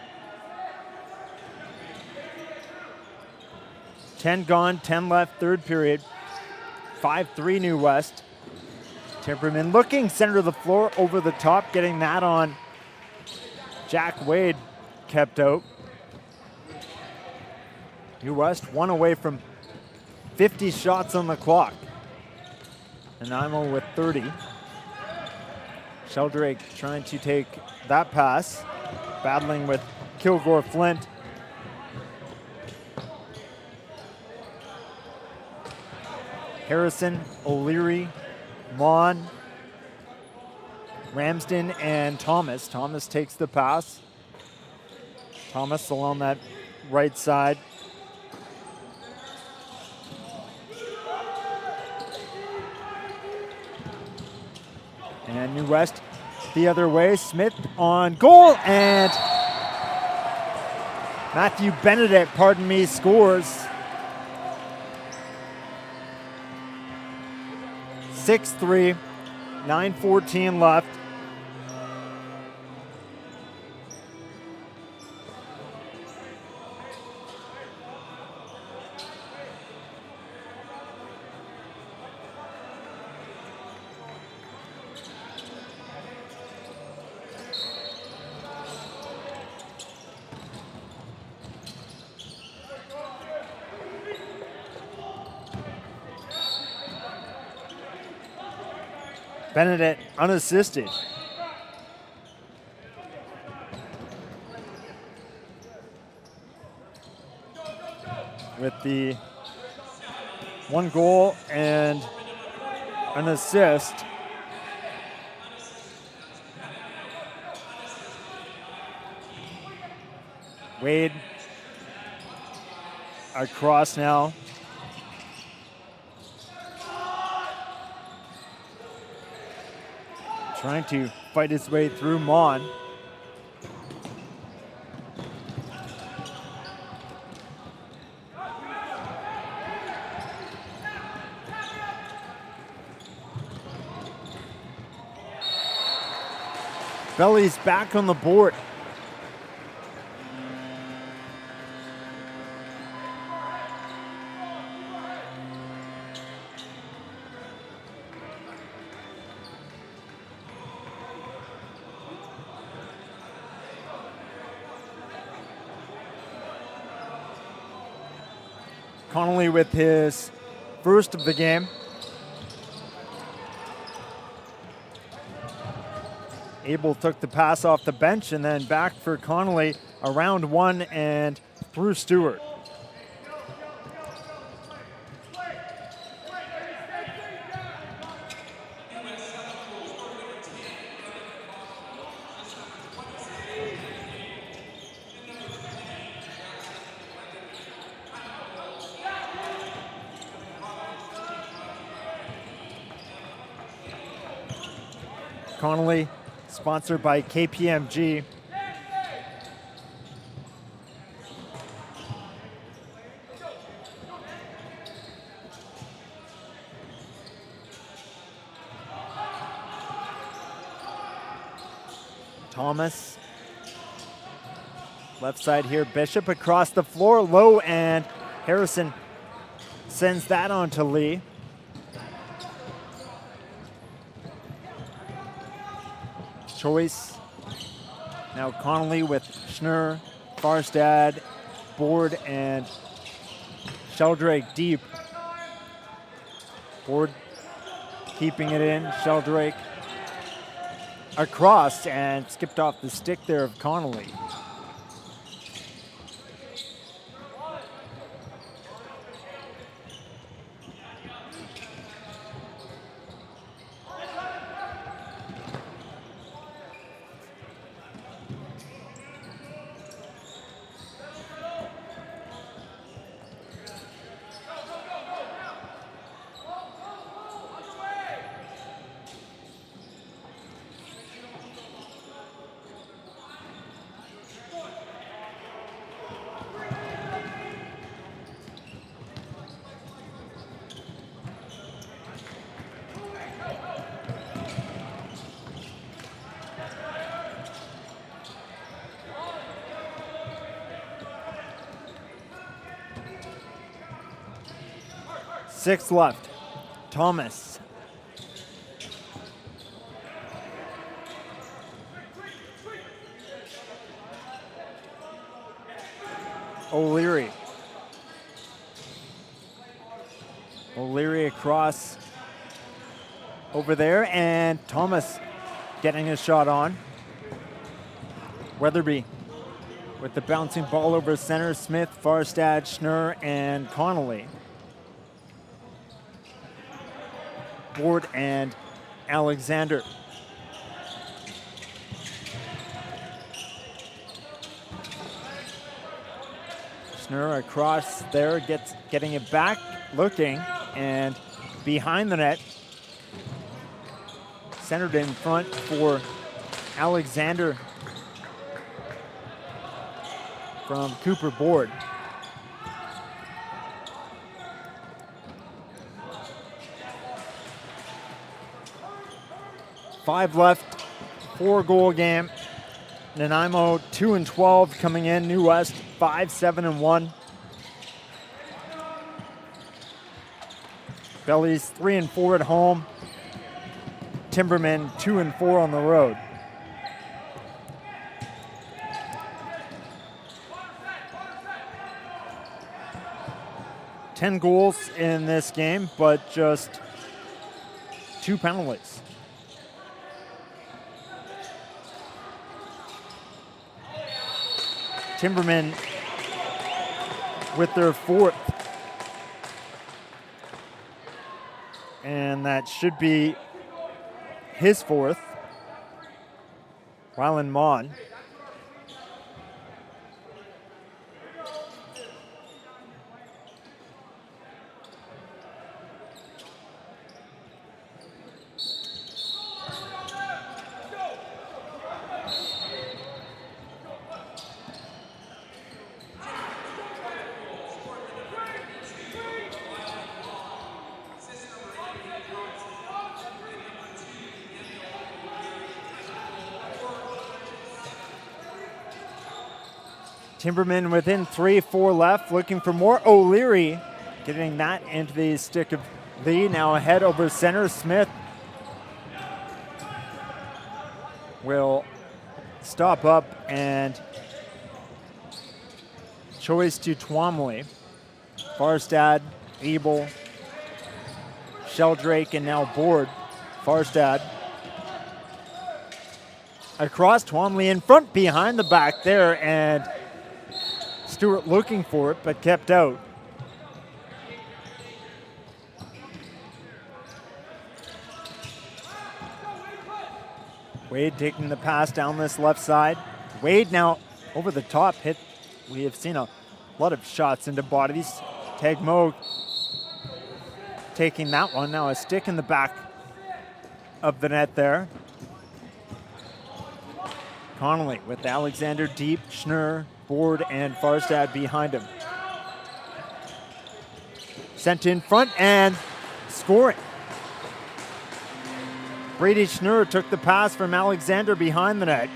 10 gone, 10 left, third period. 5-3 New West. Timberman looking center of the floor, over the top, getting that on. Jack Wade kept out. New West one away from 50 shots on the clock. Nanaimo with 30. Sheldrake trying to take that pass, battling with Kilgore Flint. Harrison, O'Leary, Mon, Ramsden, and Thomas. Thomas takes the pass. Thomas along that right side. And New West the other way. Smith on goal, and Matthew Benedict, scores. 6-3, 9:14 left. Benedict unassisted. With the 1 goal and an assist. Wade across now. trying to fight his way through Mon. Bellies back on the board. Connolly with his first of the game. Abel took the pass off the bench and then back for Connolly around one and through Stewart. Connolly, sponsored by KPMG. Thomas, left side here, Bishop across the floor, low, and Harrison sends that on to Lee. Choice. Now Connolly with Schnurr, Farstad, Board, and Sheldrake deep. Board keeping it in. Sheldrake across and skipped off the stick there of Connolly. Six left. Thomas. O'Leary. O'Leary across over there, and Thomas getting a shot on. Weatherby with the bouncing ball over center. Smith, Farstad, Schnurr, and Connolly. Board and Alexander. Schnurr across there, getting it back, looking, and behind the net. Centered in front for Alexander from Cooper Board. Five left, 4-goal game. Nanaimo 2-12 coming in. New West 5-7-1. Bellies 3-4 at home. Timbermen 2-4 on the road. Ten goals in this game, but just 2 penalties. Timbermen with their 4th. And that should be his 4th. Rylan Mon. Timbermen within 3-4 left, looking for more. O'Leary getting that into the stick of Lee. Now ahead over center. Smith will stop up and choice to Twomley. Farstad, Abel, Sheldrake, and now Board. Farstad across, Twomley in front, behind the back there, and Stewart looking for it, but kept out. Wade taking the pass down this left side. Wade now over the top hit. We have seen a lot of shots into bodies. Tagmo taking that one. Now a stick in the back of the net there. Connolly with Alexander deep, Schnurr, Board, and Farstad behind him. Sent in front and scoring. Brady Schnurr took the pass from Alexander behind the net.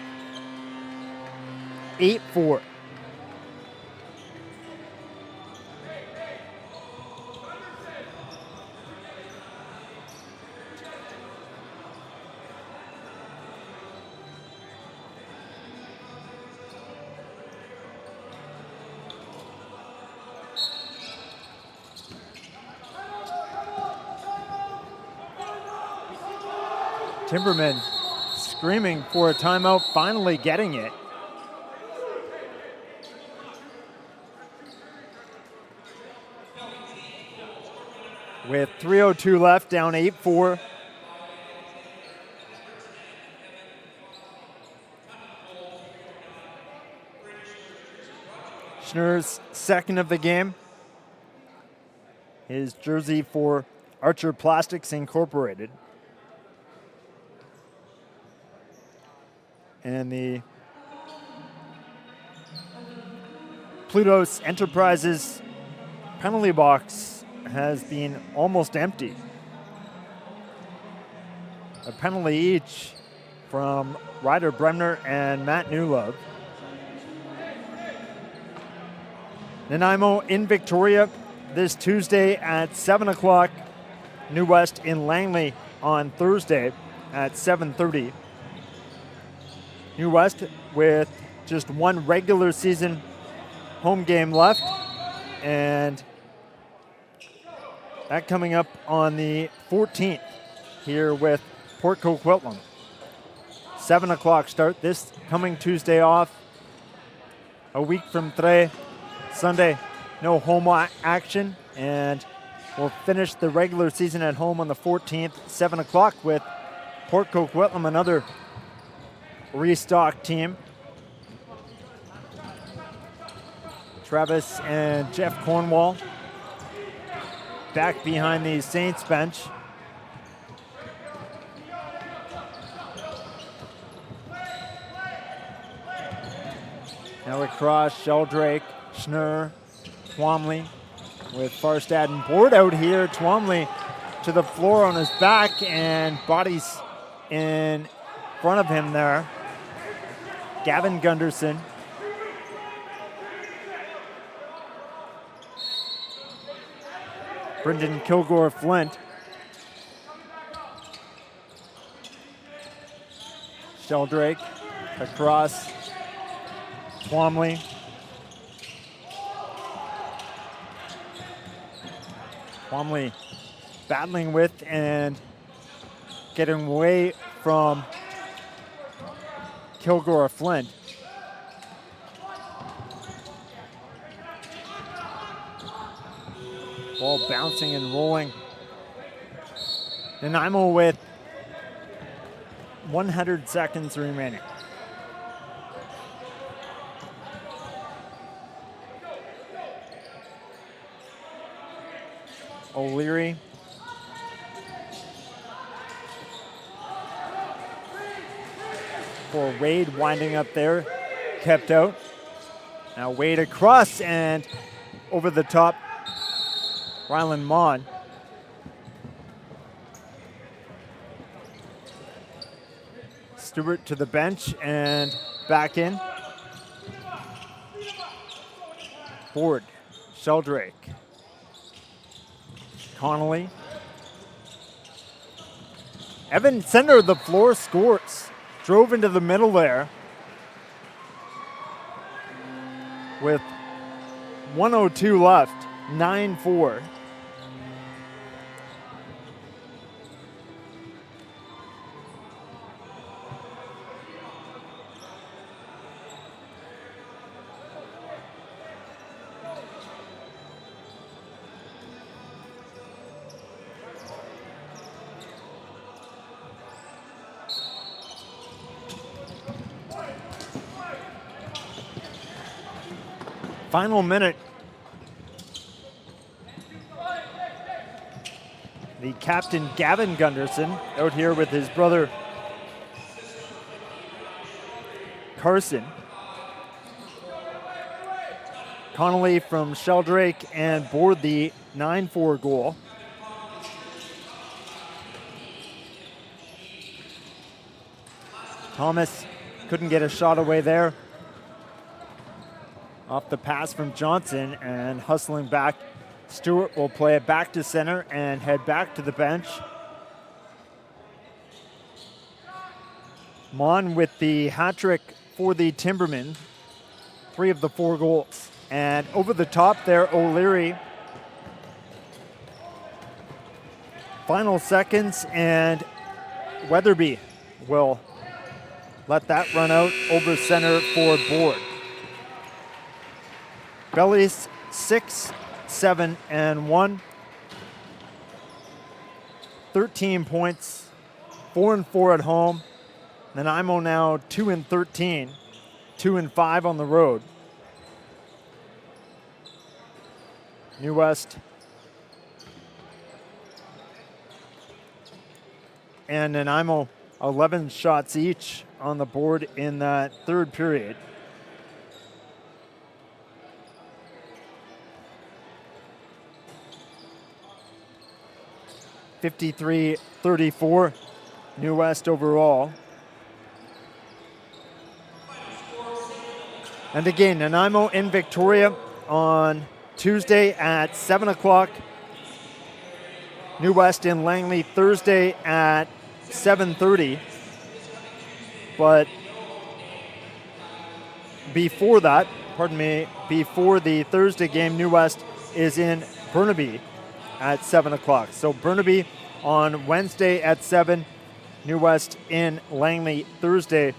8-4. Timbermen screaming for a timeout, finally getting it. With 3:02 left, down 8-4. Schnurr's second of the game. His jersey for Archer Plastics Incorporated. And the Plutos Enterprises penalty box has been almost empty. A penalty each from Ryder Bremner and Matt Newlove. Nanaimo in Victoria this Tuesday at 7 o'clock. New West in Langley on Thursday at 7:30. New West with just one regular season home game left, and that coming up on the 14th here with Port Coquitlam. 7 o'clock start this coming Tuesday off. A week from today, Sunday, no home action, and we'll finish the regular season at home on the 14th, 7 o'clock with Port Coquitlam, another restock team. Travis and Jeff Cornwall back behind the Saints bench. Now across, Sheldrake, Schnurr, Twomley with Farstad and Board out here. Twomley to the floor on his back and bodies in front of him there. Gavin Gunderson. Brendan Kilgore Flint. Sheldrake across. Twomley. Twomley battling with and getting away from Kilgore Flint. Ball bouncing and rolling. Nanaimo with 100 seconds remaining. O'Leary. For Wade winding up there, kept out. Now Wade across and over the top, Rylan Maughan. Stewart to the bench and back in. Board, Sheldrake, Connolly. Evan, center of the floor, scores. Drove into the middle there with 1:02 left, 9-4. Final minute. The captain, Gavin Gunderson, out here with his brother, Carson. Connolly from Sheldrake and Board the 9-4 goal. Thomas couldn't get a shot away there. Off the pass from Johnson and hustling back. Stewart will play it back to center and head back to the bench. Mon with the hat trick for the Timbermen. 3 of the 4 goals. And over the top there, O'Leary. Final seconds, and Weatherby will let that run out over center for Board. Bellies 6, 7, and 1. 13 points, 4 and 4 at home. Nanaimo now 2 and 13, 2 and 5 on the road. New West and Nanaimo 11 shots each on the board in that third period. (53-34) New West overall. And again, Nanaimo in Victoria on Tuesday at 7 o'clock. New West in Langley Thursday at 7:30. But before that, before the Thursday game, New West is in Burnaby at 7 o'clock. So Burnaby on Wednesday at 7, New West in Langley Thursday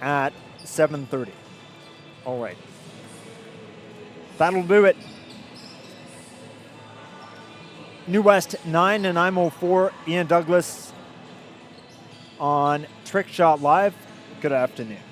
at 7:30. All right. That'll do it. New West 9, Nanaimo 4, Ian Douglas on Trickshot Live. Good afternoon.